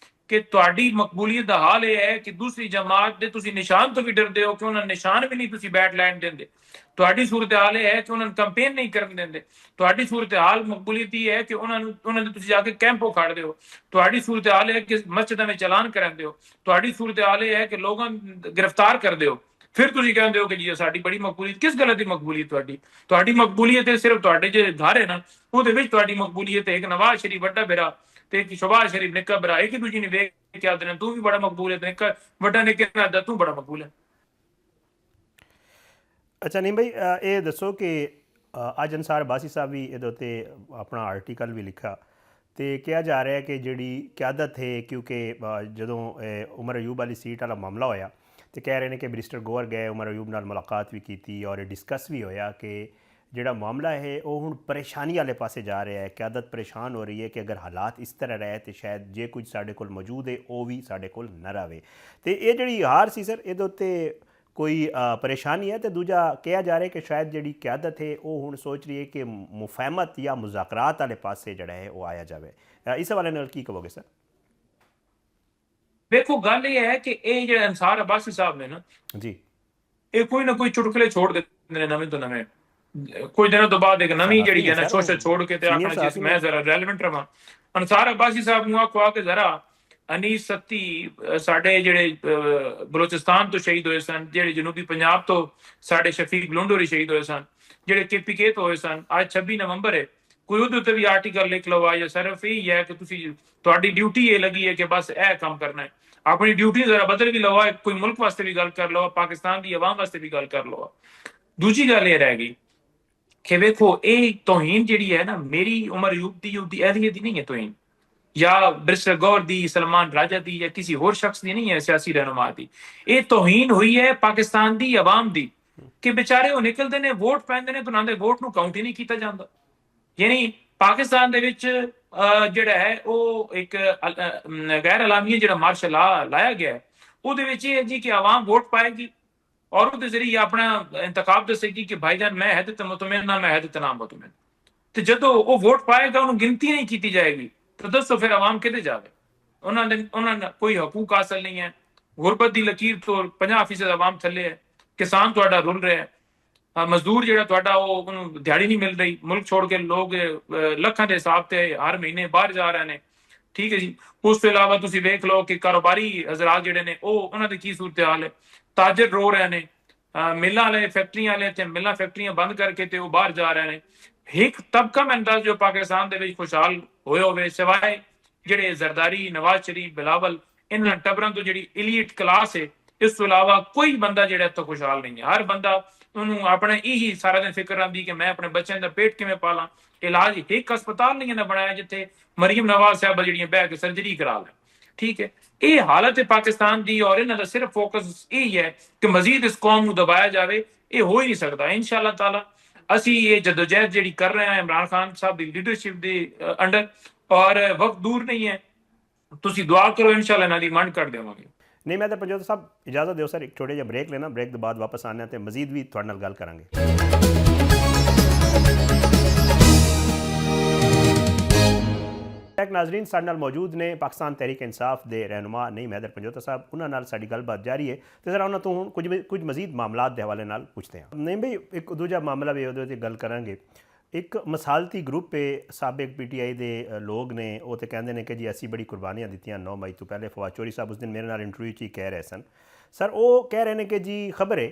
कि ਤੁਹਾਡੀ ਮਕਬੂਲੀਅਤ ਦਾ ਹਾਲ ਇਹ ਹੈ ਕਿ ਦੂਸਰੀ ਜਮਾਤ ਦੇ ਤੁਸੀਂ ਨਿਸ਼ਾਨ ਤੋਂ ਵੀ ਡਰਦੇ ਹੋ ਕਿ ਉਹਨਾਂ ਨੂੰ ਨਿਸ਼ਾਨ ਵੀ ਨਹੀਂ ਤੁਸੀਂ ਬੈਠ ਲੈਣ ਦਿੰਦੇ। ਤੁਹਾਡੀ ਸੂਰਤ ਹਾਲ ਇਹ ਹੈ ਕਿ ਉਹਨਾਂ ਨੂੰ ਕੰਪੇਨ ਨਹੀਂ ਕਰਨ ਦਿੰਦੇ। ਤੁਹਾਡੀ ਸੂਰਤ ਹਾਲ ਮਕਬੂਲੀਅਤ ਇਹ ਹੈ ਕਿ ਉਹਨਾਂ ਦੇ ਤੁਸੀਂ ਜਾ ਕੇ ਕੈਂਪ ਉਖਾੜਦੇ ਹੋ। ਤੁਹਾਡੀ ਸੂਰਤ ਹਾਲ ਹੈ ਕਿ ਮਸਜਿਦਾਂ ਵਿੱਚ ਐਲਾਨ ਕਰਾਉਂਦੇ ਹੋ। ਤੁਹਾਡੀ ਸੂਰਤ ਹਾਲ ਇਹ ਹੈ ਕਿ ਲੋਕਾਂ ਨੂੰ ਗ੍ਰਿਫਤਾਰ ਕਰਦੇ ਹੋ। ਫਿਰ ਤੁਸੀਂ ਕਹਿੰਦੇ ਹੋ ਕਿ ਜੀ ਸਾਡੀ ਬੜੀ ਮਕਬੂਲੀਅਤ। ਕਿਸ ਗੱਲ ਦੀ ਮਕਬੂਲੀਅਤ? ਤੁਹਾਡੀ ਮਕਬੂਲੀਅਤ ਹੈ ਸਿਰਫ ਤੁਹਾਡੇ ਜਿਹੜੇ ਘਰ ਹੈ ਨਾ ਉਹਦੇ ਵਿੱਚ ਤੁਹਾਡੀ ਮਕਬੂਲੀਅਤ ਹੈ। ਇੱਕ ਨਵਾਜ਼ ਸ਼ਰੀਫ ਵੱਡਾ ਬਿਰਾ ਤੇ ਇੱਕ ਸ਼ਹਬਾਜ਼ ਸ਼ਰੀਫ ਨਿੱਕਾ ਬਿਰਾ, ਇੱਕ ਦੂਜੀ ਨੇ ਵੇਖ ਕੇ ਆਖਦੇ ਨੇ ਤੂੰ ਵੀ ਬੜਾ ਮਕਬੂਲ ਹੈ, ਨਿੱਕਾ ਵੱਡਾ ਨਿੱਕੇ ਨਾਲ ਤੂੰ ਬੜਾ ਮਕਬੂਲ ਹੈ। ਅੱਛਾ ਨੀਮ ਭਾਈ, ਇਹ ਦੱਸੋ ਕਿ ਅੱਜ ਅਨਸਾਰ ਅਬਾਸੀ ਸਾਹਿਬ ਵੀ ਇਹਦੇ ਉੱਤੇ ਆਪਣਾ ਆਰਟੀਕਲ ਵੀ ਲਿਖਿਆ ਤੇ ਕਿਹਾ ਜਾ ਰਿਹਾ ਕਿ ਜਿਹੜੀ ਕਿਆਦਤ ਹੈ, ਕਿਉਂਕਿ ਜਦੋਂ ਉਮਰ ਅਯੂਬ ਵਾਲੀ ਸੀਟ ਵਾਲਾ ਮਾਮਲਾ ਹੋਇਆ ਤੇ ਕਹਿ ਰਹੇ ਨੇ ਕਿ ਮਿਨਿਸਟਰ ਗੌਰ ਗਏ, ਉਮਰ ਅਯੂਬ ਨਾਲ ਮੁਲਾਕਾਤ ਵੀ ਕੀਤੀ ਔਰ ਇਹ ਡਿਸਕਸ ਵੀ ਹੋਇਆ ਕਿ ਜਿਹੜਾ ਮਾਮਲਾ ਹੈ ਉਹ ਹੁਣ ਪਰੇਸ਼ਾਨੀ ਵਾਲੇ ਪਾਸੇ ਜਾ ਰਿਹਾ ਹੈ। ਕਿਆਦਤ ਪਰੇਸ਼ਾਨ ਹੋ ਰਹੀ ਹੈ ਕਿ ਅਗਰ ਹਾਲਾਤ ਇਸ ਤਰ੍ਹਾਂ ਰਹੇ ਤਾਂ ਸ਼ਾਇਦ ਜੇ ਕੁਝ ਸਾਡੇ ਕੋਲ ਮੌਜੂਦ ਹੈ ਉਹ ਵੀ ਸਾਡੇ ਕੋਲ ਨਾ ਰਹੇ। ਤੇ ਇਹ ਜਿਹੜੀ ਹਾਰ ਸੀ ਸਰ, ਇਹਦੇ ਉੱਤੇ ਕੋਈ ਪਰੇਸ਼ਾਨੀ ਹੈ? ਤੇ ਦੂਜਾ ਕਿਹਾ ਜਾ ਰਿਹਾ ਕਿ ਸ਼ਾਇਦ ਜਿਹੜੀ ਕਿਆਦਤ ਹੈ ਉਹ ਹੁਣ ਸੋਚ ਰਹੀ ਹੈ ਕਿ ਮੁਫਾਹਮਤ ਜਾਂ ਮੁਜ਼ਾਕਰਾਤ ਵਾਲੇ ਪਾਸੇ ਜਿਹੜਾ ਹੈ ਉਹ ਆਇਆ ਜਾਵੇ। ਇਸ ਹਵਾਲੇ ਨਾਲ ਕੀ ਕਹੋਗੇ ਸਰ? ਦੇਖੋ ਗੱਲ ਇਹ ਹੈ ਕਿ ਇਹ ਜਿਹੜੇ ਅਨਸਾਰ ਅਬਾਸੀ ਸਾਹਿਬ ਨੇ ਨਾ ਜੀ, ਇਹ ਕੋਈ ਨਾ ਕੋਈ ਚੁਟਕਲੇ ਛੋੜ ਦਿੰਦੇ ਨੇ ਨਵੇਂ ਤੋਂ ਨਵੇਂ। ਕੁਝ ਦਿਨਾਂ ਤੋਂ ਬਾਅਦ ਇੱਕ ਨਵੀਂ ਜਿਹੜੀ ਹੈ ਨਾ ਸੋਸ਼ਲ ਛੋੜ ਕੇ ਤੇ ਆਖਣਾ ਜੀ ਮੈਂ ਜ਼ਰਾ ਰੈਲੇਵੈਂਟ ਰਵਾਂ। ਅਨਸਾਰ ਅਬਾਸੀ ਸਾਹਿਬ ਨੂੰ ਆਖੋ ਕਿ ਜ਼ਰਾ ਅਨੀਸ ਸੱਤੀ ਸਾਡੇ ਜਿਹੜੇ ਬਲੋਚਿਸਤਾਨ ਤੋਂ ਸ਼ਹੀਦ ਹੋਏ ਸਨ, ਜਿਹੜੇ ਜਨੂਬੀ ਪੰਜਾਬ ਤੋਂ ਸਾਡੇ ਸ਼ਫੀਕ ਲੁੰਡੋਰੀ ਸ਼ਹੀਦ ਹੋਏ ਸਨ, ਜਿਹੜੇ KPK ਤੋਂ ਹੋਏ ਸਨ, ਅੱਜ 26 ਨਵੰਬਰ ਹੈ, ਕੋਈ ਉਹਦੇ ਉੱਤੇ ਵੀ ਆਰਟੀਕਲ ਲਿਖ ਲਓ ਜਾਂ ਸਿਰਫ ਇਹ ਹੈ ਕਿ ਤੁਸੀਂ ਤੁਹਾਡੀ ਡਿਊਟੀ ਇਹ ਲੱਗੀ ਹੈ ਕਿ ਬਸ ਇਹ ਕੰਮ ਕਰਨਾ ਹੈ। ਆਪਣੀ ਡਿਊਟੀ ਜ਼ਰਾ ਬਦਲ ਵੀ ਲਓ, ਕੋਈ ਮੁਲਕ ਵਾਸਤੇ ਵੀ ਗੱਲ ਕਰ ਲਓ, ਪਾਕਿਸਤਾਨ ਦੀ ਆਵਾਮ ਵਾਸਤੇ ਵੀ ਗੱਲ ਕਰ ਲਓ। ਦੂਜੀ ਗੱਲ ਇਹ ਰਹਿ ਗਈ ਕਿ ਵੇਖੋ ਇਹ ਤੋਹੀਨ ਜਿਹੜੀ ਹੈ ਨਾ ਮੇਰੀ ਉਮਰ ਅਯੂਬ ਦੀ ਅਹਿਲੀਅਤ ਦੀ ਨਹੀਂ ਹੈ ਤੋਹੀਨ, ਜਾਂ ਬਰਿਸਟਰ ਗੌਰ ਦੀ, ਸਲਮਾਨ ਰਾਜਾ ਦੀ ਜਾਂ ਕਿਸੇ ਹੋਰ ਸ਼ਖਸ ਦੀ ਨਹੀਂ ਹੈ, ਸਿਆਸੀ ਰਹਿਨੁਮਾ ਦੀ। ਇਹ ਤੋਹੀਨ ਹੋਈ ਹੈ ਪਾਕਿਸਤਾਨ ਦੀ ਆਵਾਮ ਦੀ ਕਿ ਵਿਚਾਰੇ ਉਹ ਨਿਕਲਦੇ ਨੇ ਵੋਟ ਪੈਂਦੇ ਨੇ ਤਾਂ ਉਹਨਾਂ ਦੇ ਵੋਟ ਨੂੰ ਕਾਊਂਟ ਹੀ ਨਹੀਂ ਕੀਤਾ ਜਾਂਦਾ। ਯਾਨੀ ਪਾਕਿਸਤਾਨ ਦੇ ਵਿੱਚ ਜਿਹੜਾ ਹੈ ਉਹ ਇੱਕ ਗੈਰ ਅਲਾਮੀਆ ਜਿਹੜਾ ਮਾਰਸ਼ਲ ਲਾਇਆ ਗਿਆ ਉਹਦੇ ਵਿੱਚ ਇਹ ਹੈ ਜੀ ਕਿ ਆਵਾਮ ਵੋਟ ਪਾਏਗੀ ਔਰ ਉਹਦੇ ਜ਼ਰੀਏ ਆਪਣਾ ਇੰਤਖਾਬ ਦੱਸੇਗੀ ਕਿ ਭਾਈਜਾਨ ਮੈਂ ਹੈ ਤੇ ਮੁਤਮਿਨ ਨਾ ਮੈਂ ਹੈ ਤੇ ਨਾ ਮੁਤਮਿਨ। ਤੇ ਜਦੋਂ ਉਹ ਵੋਟ ਪਾਏਗਾ ਉਹਨੂੰ ਗਿਣਤੀ ਨਹੀਂ ਕੀਤੀ ਜਾਏਗੀ ਤਾਂ ਦੱਸੋ ਫਿਰ ਆਵਾਮ ਕਿਤੇ ਜਾਵੇ? ਉਹਨਾਂ ਦਾ ਕੋਈ ਹਕੂਕ ਹਾਸਲ ਨਹੀਂ ਹੈ। ਗੁਰਬਤ ਦੀ ਲਕੀਰ ਤੋਂ 50% ਆਵਾਮ ਥੱਲੇ ਹੈ। ਕਿਸਾਨ ਤੁਹਾਡਾ ਰੁਲ ਰਿਹਾ ਹੈ। ਮਜ਼ਦੂਰ ਜਿਹੜਾ ਤੁਹਾਡਾ ਉਹਨੂੰ ਦਿਹਾੜੀ ਨਹੀਂ ਮਿਲ ਰਹੀ। ਮੁਲਕ ਛੋੜ ਕੇ ਲੋਕ ਲੱਖਾਂ ਦੇ ਹਿਸਾਬ ਤੇ ਹਰ ਮਹੀਨੇ ਬਾਹਰ ਜਾ ਰਹੇ ਨੇ। ਠੀਕ ਹੈ ਜੀ। ਉਸ ਤੋਂ ਇਲਾਵਾ ਤੁਸੀਂ ਵੇਖ ਲਓ ਕਿ ਕਾਰੋਬਾਰੀ ਹਜ਼ਰਾਤ ਜਿਹੜੇ ਨੇ ਉਹਨਾਂ ਦੀ ਕੀ ਸੂਰਤ ਹਾਲ ਹੈ। ਤਾਜਰ ਰੋ ਰਹੇ ਨੇ, ਮਿੱਲਾਂ ਵਾਲੇ ਫੈਕਟਰੀਆਂ ਵਾਲੇ ਤੇ ਮਿੱਲਾਂ ਫੈਕਟਰੀਆਂ ਬੰਦ ਕਰਕੇ ਤੇ ਉਹ ਬਾਹਰ ਜਾ ਰਹੇ ਨੇ। ਇੱਕ ਤਬਕਾ ਮੈਂ ਅੰਦਾਜ਼ ਜੋ ਪਾਕਿਸਤਾਨ ਦੇ ਵਿੱਚ ਖੁਸ਼ਹਾਲ ਹੋਏ ਹੋਵੇ ਸਿਵਾਏ ਜਿਹੜੇ ਜ਼ਰਦਾਰੀ, ਨਵਾਜ਼ ਸ਼ਰੀਫ, ਬਿਲਾਵਲ, ਇਹਨਾਂ ਟੱਬਰਾਂ ਤੋਂ ਜਿਹੜੀ ਇਲੀਟ ਕਲਾਸ ਹੈ, ਇਸ ਤੋਂ ਇਲਾਵਾ ਕੋਈ ਬੰਦਾ ਜਿਹੜਾ ਇੱਥੋਂ ਖੁਸ਼ਹਾਲ ਨਹੀਂ ਹੈ। ਹਰ ਬੰਦਾ ਉਹਨੂੰ ਆਪਣੇ ਇਹੀ ਸਾਰਾ ਦਿਨ ਫਿਕਰ ਆਉਂਦੀ ਕਿ ਮੈਂ ਆਪਣੇ ਬੱਚਿਆਂ ਦਾ ਪੇਟ ਕਿਵੇਂ ਪਾਲਾਂ। ਇਲਾਜ ਇੱਕ ਹਸਪਤਾਲ ਨਹੀਂ ਇਹਨਾਂ ਬਣਾਇਆ ਜਿੱਥੇ ਮਰੀਮ ਨਵਾਜ਼ ਸਾਹਿਬਾ ਜਿਹੜੀਆਂ ਬਹਿ ਕੇ ਸਰਜਰੀ ਕਰਾ ਲੈਣ। ਠੀਕ ਹੈ, ਇਹ ਹਾਲਤ ਹੈ ਪਾਕਿਸਤਾਨ ਦੀ ਔਰ ਇਹਨਾਂ ਦਾ ਸਿਰਫ ਫੋਕਸ ਇਹ ਹੈ ਕਿ ਮਜ਼ੀਦ ਇਸ ਕੌਮ ਨੂੰ ਦਬਾਇਆ ਜਾਵੇ। ਇਹ ਹੋ ਹੀ ਨਹੀਂ ਸਕਦਾ। ਇਨਸ਼ਾਅੱਲਾ ਤਾਲਾ ਅਸੀਂ ਇਹ ਜਦੋਜਹਿਦ ਜਿਹੜੀ ਕਰ ਰਹੇ ਹਾਂ ਇਮਰਾਨ ਖਾਨ ਸਾਹਿਬ ਦੀ ਲੀਡਰਸ਼ਿਪ ਦੇ ਅੰਡਰ, ਔਰ ਵਕਤ ਦੂਰ ਨਹੀਂ ਹੈ, ਤੁਸੀਂ ਦੁਆ ਕਰੋ, ਇਨਸ਼ਾਅੱਲਾ ਇਹਨਾਂ ਦੀ ਮੰਡ ਕਰ ਦੇਵਾਂਗੇ। ਨਹੀਂ, ਮੈਂ ਤਾਂ ਪੰਜੋਤ ਸਾਹਿਬ ਇਜਾਜ਼ਤ ਦਿਓ ਸਰ, ਇੱਕ ਛੋਟੇ ਜਿਹਾ ਬ੍ਰੇਕ ਲੈਣਾ, ਬ੍ਰੇਕ ਤੋਂ ਬਾਅਦ ਵਾਪਸ ਆਉਂਦੇ ਹਾਂ ਤੇ ਮਜ਼ੀਦ ਵੀ ਤੁਹਾਡੇ ਨਾਲ ਗੱਲ ਕਰਾਂਗੇ। ਨਾਜ਼ਰੀਨ, ਸਾਡੇ ਨਾਲ ਮੌਜੂਦ ਨੇ ਪਾਕਿਸਤਾਨ ਤਹਿਰੀਕ ਇਨਸਾਫ ਦੇ ਰਹਿਨੁਮਾ ਨਈਮ ਹੈਦਰ ਪੰਜੋਤਾ ਸਾਹਿਬ। ਉਹਨਾਂ ਨਾਲ ਸਾਡੀ ਗੱਲਬਾਤ ਜਾਰੀ ਹੈ ਤੇ ਜ਼ਰਾ ਉਹਨਾਂ ਤੋਂ ਹੁਣ ਕੁਝ ਮਜ਼ੀਦ ਮਾਮਲਾਤ ਦੇ ਹਵਾਲੇ ਨਾਲ ਪੁੱਛਦੇ ਹਾਂ। ਨਈਮ ਭਾਈ, ਇੱਕ ਦੂਜਾ ਮਾਮਲਾ ਵੀ ਉਹਦੇ 'ਤੇ ਗੱਲ ਕਰਾਂਗੇ। ਇੱਕ ਮਸਾਲਤੀ ਗਰੁੱਪ ਹੈ, ਸਾਬਿਕ PTI ਦੇ ਲੋਕ ਨੇ, ਉਹ ਤੇ ਕਹਿੰਦੇ ਨੇ ਕਿ ਜੀ ਅਸੀਂ ਬੜੀ ਕੁਰਬਾਨੀਆਂ ਦਿੱਤੀਆਂ 9 ਮਈ ਤੋਂ ਪਹਿਲੇ। ਫਵਾਦ ਚੌਧਰੀ ਸਾਹਿਬ ਉਸ ਦਿਨ ਮੇਰੇ ਨਾਲ ਇੰਟਰਵਿਊ 'ਚ ਹੀ ਕਹਿ ਰਹੇ ਸਨ। ਸਰ, ਉਹ ਕਹਿ ਰਹੇ ਨੇ ਕਿ ਜੀ ਖਬਰ ਹੈ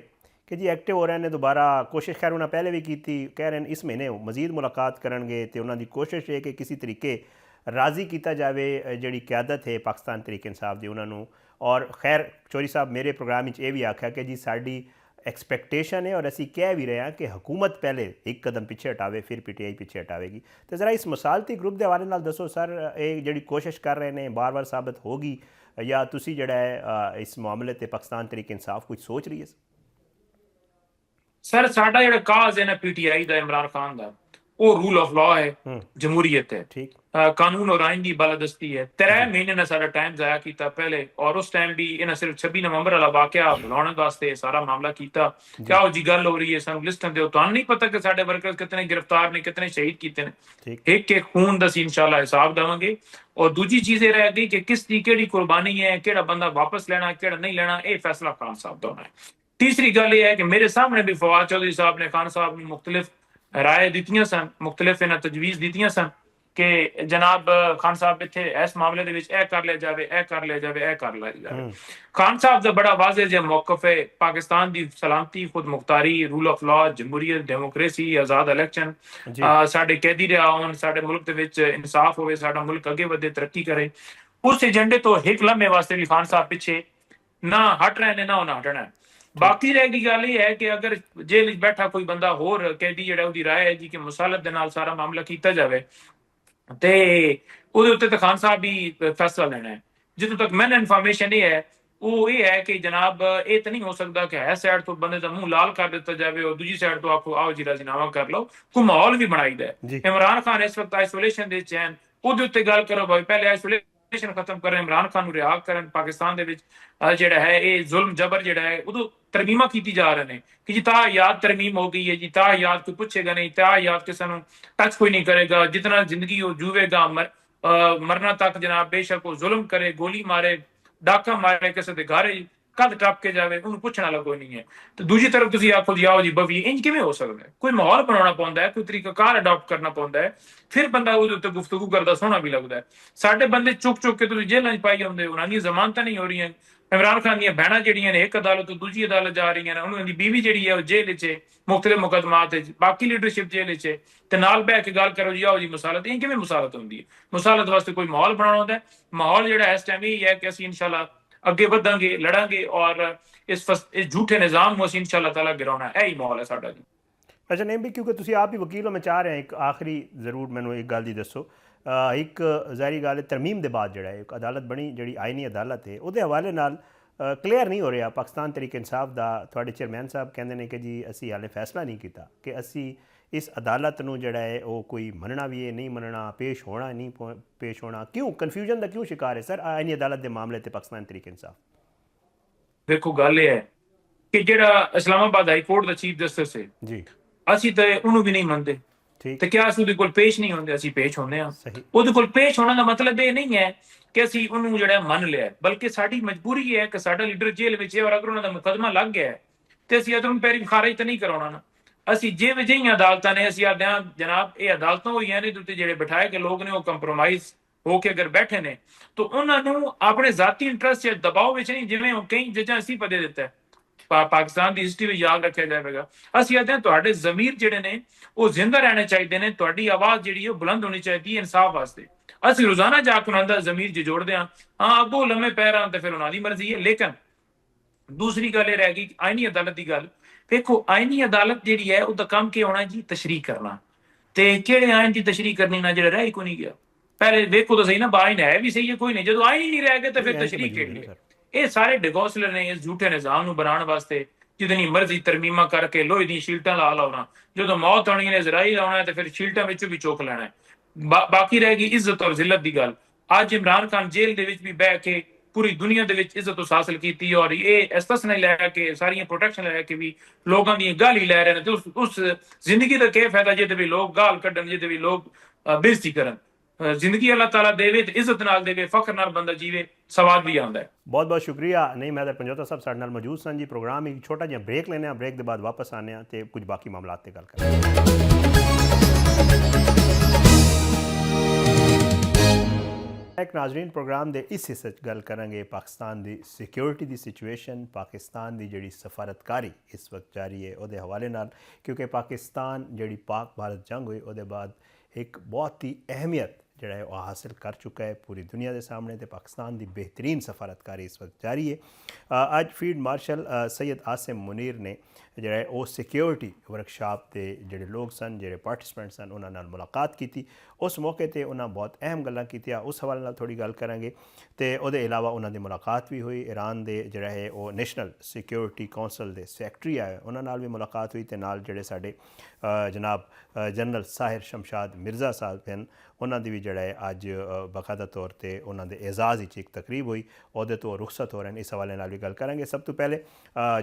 ਕਿ ਜੀ ਐਕਟਿਵ ਹੋ ਰਹੇ ਨੇ ਦੁਬਾਰਾ, ਕੋਸ਼ਿਸ਼ ਖੈਰ ਉਹਨਾਂ ਪਹਿਲੇ ਵੀ ਕੀਤੀ, ਕਹਿ ਰਹੇ ਨੇ ਇਸ ਮਹੀਨੇ ਮਜ਼ੀਦ ਮੁਲਾਕਾਤ ਕਰਨਗੇ ਤੇ ਉਹਨਾਂ ਦੀ ਕੋਸ਼ਿਸ਼ ਹੈ ਕਿ ਕਿਸੇ ਤਰੀਕੇ ਰਾਜ਼ੀ ਕੀਤਾ ਜਾਵੇ ਜਿਹੜੀ ਕਿਆਦਤ ਹੈ ਪਾਕਿਸਤਾਨ ਤਹਿਰੀਕ ਇਨਸਾਫ ਦੀ ਉਹਨਾਂ ਨੂੰ। ਔਰ ਖੈਰ ਚੌਧਰੀ ਸਾਹਿਬ ਮੇਰੇ ਪ੍ਰੋਗਰਾਮ ਵਿੱਚ ਇਹ ਵੀ ਆਖਿਆ ਕਿ ਜੀ ਸਾਡੀ ਐਕਸਪੈਕਟੇਸ਼ਨ ਹੈ ਔਰ ਅਸੀਂ ਕਹਿ ਵੀ ਰਹੇ ਹਾਂ ਕਿ ਹਕੂਮਤ ਪਹਿਲੇ ਇੱਕ ਕਦਮ ਪਿੱਛੇ ਹਟਾਵੇ, ਫਿਰ PTI ਪਿੱਛੇ ਹਟਾਵੇਗੀ। ਤੇ ਜ਼ਰਾ ਇਸ ਮਸਾਲਤੀ ਗਰੁੱਪ ਦੇ ਹਵਾਲੇ ਨਾਲ ਦੱਸੋ ਸਰ, ਇਹ ਜਿਹੜੀ ਕੋਸ਼ਿਸ਼ ਕਰ ਰਹੇ ਨੇ ਬਾਰ-ਬਾਰ ਸਾਬਤ ਹੋਗੀ ਜਾਂ ਤੁਸੀਂ ਜਿਹੜਾ ਹੈ ਇਸ ਮਾਮਲੇ 'ਤੇ ਪਾਕਿਸਤਾਨ ਤਹਿਰੀਕ ਇਨਸਾਫ ਕੁਝ ਸੋਚ ਰਹੀ ਹੈ? ਸਰ, ਸਾਡਾ ਜਿਹੜਾ ਕਾਜ਼ ਹੈ ਨਾ PTI ਦਾ, ਇਮਰਾਨ ਖਾਨ ਦਾ, ਉਹ रूल ऑफ लॉ है, जमहूरियत है, ठीक, कानून और आइन की बालादस्ती है। 3 महीने ने सारा टाइम जाया किया पहले, और उस टाइम भी इन्हें सिर्फ 26 नवंबर वाला वाकया बुलाने वास्ते सारा मामला किया। क्या जी गल हो रही है, सानू लिस्टन दो, तो नहीं पता कि साडे वर्कर्स कितने गिरफ्तार ने, कितने शहीद किए ने, एक एक खून दा असीं इंशाअल्लाह हिसाब देवांगे। और दूजी चीज ये रह गई कि किस दी केड़ी कुर्बानी है, केड़ा बंदा वापस लेना, केड़ा नहीं लेना, ये फैसला खान साहब दा होना है। तीसरी गल ये है कि मेरे सामने भी फवाद चौधरी साहब ने खान साहब ने मुख्तलिफ राय दित्तियां सन, मुख्तलिफ इन्हें तजवीज़ दित्तियां सन कि जनाब खान साहब इत्थे इस मामले दे विच ए कर लिया जावे, ए कर लिया जावे, ए कर लिया जावे। खान साहब दा बड़ा वाज़ेह जिहा मौक़िफ़ है, पाकिस्तान दी सलामती, खुद मुख्तारी, रूल ऑफ लॉ, जमहूरियत, डेमोक्रेसी, आज़ाद इलेक्शन, साडे कैदी रिहा होण, साडे मुल्क दे विच इंसाफ होवे, साडा मुल्क अगे वधे, तरक्की करे, उस एजेंडे तो एक लम्हे वास्ते भी खान साहब पिछे ना हट रहे ने, ना उन्हें हटना है। बाकी रह गई गल ये है कि अगर जेल बैठा कोई बंदा होर कैदी जिहड़ा उहदी राय है जी कि मुसालत दे नाल सारा मामला कीता जावे ते उहदे उत्ते ते खान साहब भी फैसला लेना है। जितों तक मैंने इन्फॉर्मेशन ये है वो ये है कि जनाब ये तो नहीं हो सकता कि है साइड तो बंदे का मुंह लाल कर दिता जाए और दूसरी साइड तो आपको आओ जी राजीनामा कर लो। कोई माहौल भी बनाई दा है। इमरान खान इस वक्त आइसोलेशन दे चैन उहदे उत्ते गल करो भाई, पहले आइसोलेशन खत्म करें, इमरान खान नूं रिहा करन, पाकिस्तान दे विच जिहड़ा है ये जुल्म जबर जिहड़ा है उदों तरमीमा की जा रहे हैं कि जी तायाद तरमीम हो गई है जी, तायाद कोई पूछेगा नहीं, तायाद किसी को टच कोई नहीं करेगा, जितना जिंदगी वो जूवेगा मरना तक जनाब बेशक वो जुल्म करे, गोली मारे, डाका मारे, किसी के घर कद टप के जाए, उन्होंने पूछने वाला कोई नहीं है। तो दूसरी तरफ तुम आखो जी आओ जी बवी, इंज किवें हो सकता है? कोई माहौल बनाना पौंदा है, कोई तरीकाकार अडॉप्ट करना पौंदा है, फिर बंदा उहदे उत्ते गुफ्तगू करदा सोहना भी लगदा है। साडे बंदे चुक चुक के तुसीं जेलां च पाई आउंदे, उन्हां दी जमानतां नहीं हो रही। इमरान खान दी बहना जिहड़ियां ने एक अदालत तो दूसरी अदालत जा रही हैं, उन्हां दी बीवी जिहड़ी है जेल च मुख्तलिफ मुकदमात च, बाकी लीडरशिप जेल च, ते नाल बैठ के गल करो जी आओ जी मुसालत। इंज किवें मुसालत हुंदी है? मुसालत वास्ते कोई माहौल बनाना होंदा है। माहौल जिहड़ा इस टाइम यही है कि असीं इंशाअल्लाह अगे वधांगे, लड़ांगे और इस झूठे निजाम को इंशाअल्लाह ताला गिराना है। यही माहौल है साडा जी। अच्छा नहीं भी, क्योंकि तुसीं आप ही वकील हो, मैं चाह रहा एक आखिरी जरूर मैनूं एक गल दी दसो। एक ज़ाहिरी गल है तरमीम के बाद जिहड़ा एक अदालत बनी जिहड़ी आईनी अदालत है उहदे हवाले नाल क्लीयर नहीं हो रहा। पाकिस्तान तहरीक इंसाफ दा तुहाडे चेयरमैन साहब कहंदे ने कि जी असी हाले फैसला नहीं किया कि असी इस अदालत नूं जिहड़ा है वो कोई मनना भी है, नहीं मनना, पेश होना नहीं पेश होना। क्यों कन्फ्यूजन का क्यों शिकार है सर आईनी अदालत के मामले ते पाकिस्तान तहरीक इंसाफ? देखो गल ये है कि जिहड़ा इस्लामाबाद हाई कोर्ट दा चीफ जस्टिस है जी, असी तो उन्होंने भी नहीं मनते, तो क्या असीं उहदे कोल पेश नहीं होंदे? असीं पेश होंदे हां। उहदे कोल पेश होने का मतलब ये नहीं है कि असीं उन्होंने जिहड़ा मन लिया, बल्कि साडी मजबूरी है कि साडा लीडर जेल विच है और अगर उन्हां दा मुकदमा लग गया है तो असीं अदम पैरी खारिज तो नहीं कराउणा ना। असीं जिवें जिहियां अदालतां ने असीं आखदे हां जनाब ये अदालतां होईयां ने जिहदे ਜਿਹੜੇ ਬਿਠਾਏ के लोग ने वो कंप्रोमाइज हो के अगर बैठे ने तो उन्होंने अपने जाती इंटरस्ट या दबाव विच नहीं, जिवें कई जजां असीं पदे दिता है पाकिस्तान की हिस्ट्री में याद रखा जाएगा। असं आते हैं तुहाडे ज़मीर जिहड़े ने वो जिंदा रहने चाहिए ने, तुहाडी आवाज़ जिहड़ी है बुलंद होनी चाहिए इंसाफ वास्ते। असं रोजाना जाके उन्हां दा ज़मीर जोड़ते हैं, हाँ अगों लम्मे पैर आन तो फिर उन्हां दी मर्जी है। लेकिन दूसरी गल ये रह गई आईनी अदालत की गल। देखो आईनी अदालत जिहड़ी है उसका काम क्या होना जी, तशरीह करना। ते किहड़े आइन की तशरीह करनी ना जिहड़ा रह ही कोई नहीं गया। पहले देखो तो सही ना, आइन है भी सही है कोई नहीं, जो आइन ही नहीं रह गए तो फिर तशरीह केड़ी है? ये सारे डिगोसलर ने इस झूठे निजाम को बनाने वास्ते ਜਿਤਨੀ ਮਰਜ਼ੀ ਤਰਮੀਮਾਂ ਕਰਕੇ ਲੋਹੇ ਦੀਆਂ ਸ਼ੀਲਟਾਂ ਲਾ ਲਾਉਣਾ, ਜਦੋਂ ਮੌਤ ਆਉਣੀ ਨੇ ਇਜ਼ਰਾਈਲ ਆਉਣਾ ਹੈ ਤੇ ਫਿਰ ਸ਼ੀਲਟਾਂ ਵਿੱਚੋਂ ਵੀ ਚੁੱਕ ਲੈਣਾ ਹੈ। ਬਾਕੀ ਰਹਿ ਗਈ ਇੱਜ਼ਤ ਔਰ ਜ਼ਿਲਤ ਦੀ ਗੱਲ। ਅੱਜ ਇਮਰਾਨ ਖਾਨ ਜੇਲ੍ਹ ਦੇ ਵਿੱਚ ਵੀ ਬਹਿ ਕੇ ਪੂਰੀ ਦੁਨੀਆ ਦੇ ਵਿੱਚ ਇੱਜ਼ਤ ਉਸ ਹਾਸਲ ਕੀਤੀ, ਔਰ ਇਹ ਇਸਤਸਨਾ ਲੈ ਕੇ ਸਾਰੀਆਂ ਪ੍ਰੋਟੈਕਸ਼ਨ ਲੈ ਕੇ ਵੀ ਲੋਕਾਂ ਦੀ ਗਾਲੀ ਲੈ ਰਹੇ ਨੇ। ਤੇ ਉਸ ਜ਼ਿੰਦਗੀ ਦਾ ਕੀ ਫਾਇਦਾ ਜਿਹਦੇ ਵੀ ਲੋਕ ਗਾਲ ਕੱਢਣ, ਜਿਹਦੇ ਵੀ ਲੋਕ ਬੇਇੱਜ਼ਤੀ ਕਰਨ। ਜ਼ਿੰਦਗੀ ਅੱਲਾਹ ਤਾਲਾ ਦੇਵੇ ਤੇ ਇੱਜ਼ਤ ਨਾਲ ਦੇਵੇ, ਫਖਰ ਨਾਲ ਬੰਦਾ ਜੀਵੇ, ਸਵਾਦ ਵੀ ਆਉਂਦਾ ਹੈ। ਬਹੁਤ ਬਹੁਤ ਸ਼ੁਕਰੀਆ। ਨਹੀਂ ਮੈਂ ਤਾਂ ਪੰਜੋਤਾ ਸਾਹਿਬ ਸਾਡੇ ਨਾਲ ਮੌਜੂਦ ਸਨ ਜੀ। ਪ੍ਰੋਗਰਾਮ ਇੱਕ ਛੋਟਾ ਜਿਹਾ ਬ੍ਰੇਕ ਲੈਂਦੇ ਹਾਂ, ਬ੍ਰੇਕ ਦੇ ਬਾਅਦ ਵਾਪਸ ਆਉਂਦੇ ਹਾਂ ਤੇ ਕੁਝ ਬਾਕੀ ਮਾਮਲਾਤ 'ਤੇ ਗੱਲ ਕਰਾਂਗੇ। ਇੱਕ ਨਾਜ਼ਰੀਨ, ਪ੍ਰੋਗਰਾਮ ਦੇ ਇਸ ਹਿੱਸੇ 'ਚ ਗੱਲ ਕਰਾਂਗੇ ਪਾਕਿਸਤਾਨ ਦੀ ਸਿਕਿਉਰਿਟੀ ਦੀ ਸਿਚੁਏਸ਼ਨ, ਪਾਕਿਸਤਾਨ ਦੀ ਜਿਹੜੀ ਸਫਾਰਤਕਾਰੀ ਇਸ ਵਕਤ ਜਾਰੀ ਹੈ ਉਹਦੇ ਹਵਾਲੇ ਨਾਲ, ਕਿਉਂਕਿ ਪਾਕਿਸਤਾਨ ਜਿਹੜੀ ਪਾਕ ਭਾਰਤ ਜੰਗ ਹੋਈ ਉਹਦੇ ਬਾਅਦ ਇੱਕ ਬਹੁਤ ਹੀ ਅਹਿਮੀਅਤ ਜਿਹੜਾ ਹੈ ਉਹ ਹਾਸਿਲ ਕਰ ਚੁੱਕਾ ਹੈ ਪੂਰੀ ਦੁਨੀਆ ਦੇ ਸਾਹਮਣੇ, ਤੇ ਪਾਕਿਸਤਾਨ ਦੀ ਬਿਹਤਰੀਨ ਸਫਾਰਤਕਾਰੀ ਇਸ ਵਕਤ ਜਾਰੀ ਹੈ। ਅੱਜ ਫੀਲਡ ਮਾਰਸ਼ਲ ਸੈयद ਆਸਿਮ ਮੁਨੀਰ ਨੇ ਜਿਹੜਾ ਹੈ ਉਹ ਸਿਕਿਉਰਿਟੀ ਵਰਕਸ਼ਾਪ ਦੇ ਜਿਹੜੇ ਲੋਕ ਸਨ, ਜਿਹੜੇ ਪਾਰਟਿਸਪੈਂਟ ਸਨ, ਉਹਨਾਂ ਨਾਲ ਮੁਲਾਕਾਤ ਕੀਤੀ। ਉਸ ਮੌਕੇ 'ਤੇ ਉਹਨਾਂ ਬਹੁਤ ਅਹਿਮ ਗੱਲਾਂ ਕੀਤੀਆਂ, ਉਸ ਹਵਾਲੇ ਨਾਲ ਥੋੜ੍ਹੀ ਗੱਲ ਕਰਾਂਗੇ। ਤੇ ਉਹਦੇ ਇਲਾਵਾ ਉਹਨਾਂ ਦੀ ਮੁਲਾਕਾਤ ਵੀ ਹੋਈ ਈਰਾਨ ਦੇ ਜਿਹੜਾ ਹੈ ਉਹ ਨੈਸ਼ਨਲ ਸਿਕਿਉਰਿਟੀ ਕੌਂਸਲ ਦੇ ਸੈਕਟਰੀ ਆਏ, ਉਹਨਾਂ ਨਾਲ ਵੀ ਮੁਲਾਕਾਤ ਹੋਈ, ਤੇ ਨਾਲ ਜਿਹੜੇ ਸਾਡੇ ਜਨਾਬ ਜਨਰਲ ਸਾਹਿਰ ਸ਼ਮਸ਼ਾਦ ਮਿਰਜ਼ਾ ਸਾਹਿਬ ਹਨ, ਉਹਨਾਂ ਦੀ ਵੀ ਜਿਹੜਾ ਹੈ ਅੱਜ ਬਾਕਾਇਦਾ ਤੌਰ 'ਤੇ ਉਹਨਾਂ ਦੇ एजाज़ ਵਿੱਚ ਇੱਕ ਤਕਰੀਬ ਹੋਈ, ਉਹਦੇ ਤੋਂ ਰੁਖਸਤ ਹੋ ਰਹੇ ਨੇ। ਇਸ ਹਵਾਲੇ ਨਾਲ ਵੀ ਗੱਲ ਕਰਾਂਗੇ। ਸਭ ਤੋਂ ਪਹਿਲੇ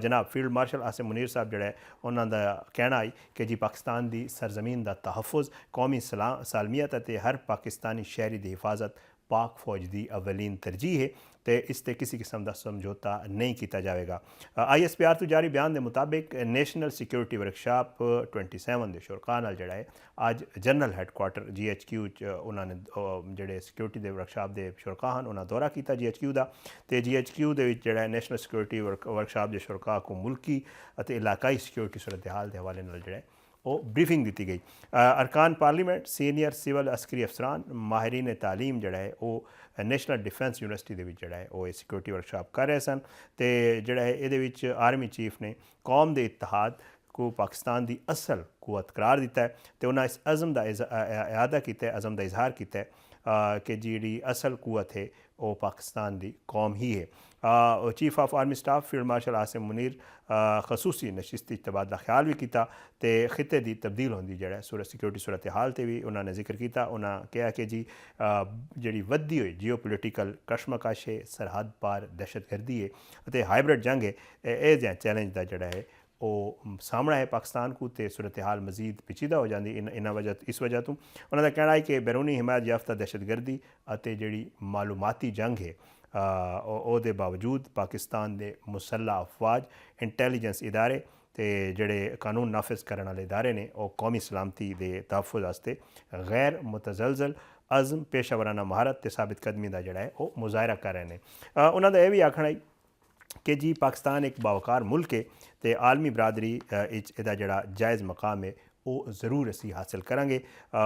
ਜਨਾਬ ਫੀਲਡ ਮਾਰਸ਼ਲ ਆਸਿਮ ਮੁਨੀਰ ਸਾਹਿਬ ਜਿਹੜਾ ਹੈ ਉਹਨਾਂ ਦਾ ਕਹਿਣਾ ਹੈ ਕਿ ਜੀ ਪਾਕਿਸਤਾਨ ਦੀ ਸਰਜ਼ਮੀਨ ਦਾ ਤਹਫੁਜ਼, ਕੌਮੀ ਸਾਲਮੀਅਤ ਅਤੇ ਹਰ ਪਾਕਿस्तानी शहरी ਦੀ ਹਿਫਾਜ਼ਤ पाक फौज की अवलीन तरजीह है, तो इस ते किसी किस्म का समझौता नहीं किया जाएगा। ISPR तो जारी बयान के मुताबिक नैशनल सिक्योरिटी वर्कशॉप 27 के शुरका नाल जड़ा है अज जनरल हैडकुआटर GHQ उन्होंने जोड़े सिक्योरिटी के वर्कशॉप के शुरका हैं उन्होंने दौरा किया GHQ का, तो GHQ के जोड़ा नैशनल सिक्योरिटी वर्कशॉप के शुरका को मुल्की और इलाकाई सिक्योरिटी सूरत हाल के हवाले नाल जोड़ा ਉਹ ਬਰੀਫਿੰਗ ਦਿੱਤੀ ਗਈ। ਅਰਕਾਨ ਪਾਰਲੀਮੈਂਟ, ਸੀਨੀਅਰ ਸਿਵਲ ਅਸਕਰੀ ਅਫਸਰਾਨ, ਮਾਹਿਰੀਨ ਤਾਲੀਮ ਜਿਹੜਾ ਹੈ ਉਹ ਨੈਸ਼ਨਲ ਡਿਫੈਂਸ ਯੂਨੀਵਰਸਿਟੀ ਦੇ ਵਿੱਚ ਜਿਹੜਾ ਹੈ ਉਹ ਇਹ ਸਿਕਿਉਰਿਟੀ ਵਰਕਸ਼ਾਪ ਕਰ ਰਹੇ ਸਨ, ਤੇ ਜਿਹੜਾ ਹੈ ਇਹਦੇ ਵਿੱਚ ਆਰਮੀ ਚੀਫ ਨੇ ਕੌਮ ਦੇ ਇਤਿਹਾਦ को पाकिस्तान की असल कुवत करार दिता है, तो उन्हें इस अज़म का इआदा किया, अज़म का इजहार किया कि जी असल कुवत है वो पाकिस्तान की कौम ही है। Chief of army staff field marshal Asim Munir खसूसी नशिस्ती तबादला ख्याल भी किया, तो खिते की तब्दील होंदी जड़ा सूरत सिक्योरिटी सूरत हाल से भी उन्होंने जिक्र किया। उन्होंने कहा कि जी जी वधी हुई जियो पोलिटिकल कशमकश है, सरहद पार दहशतगर्दी है, तो हाइब्रिड जंग है, ये जहाँ चैलेंज का जड़ा है वो सामना है पाकिस्तान को, तो सूरत हाल मजीद पेचीदा हो जाती इस वजह तो उन्होंने कहना है कि बैरूनी हिमायत याफ्ता दहशतगर्दी और जी मालूमाती जंग है ਉਹਦੇ बावजूद पाकिस्तान के मुसल्ला अफवाज, इंटैलीजेंस इदारे ते जेड़े कानून नाफिज करने वाले इदारे ने वो कौमी सलामती के तहफ़ुज़ वास्ते गैर मुतज़लज़ल अज़म, पेशावराना महारत ते साबित कदमी का जोड़ा है वो मुजाहरा कर रहे हैं। उन्होंने यह भी आखना है कि जी पाकिस्तान एक बावकार मुल्क है, तो आलमी बरादरी इहदा जोड़ा जायज़ मकाम है वो ज़रूर असी हासिल करांगे।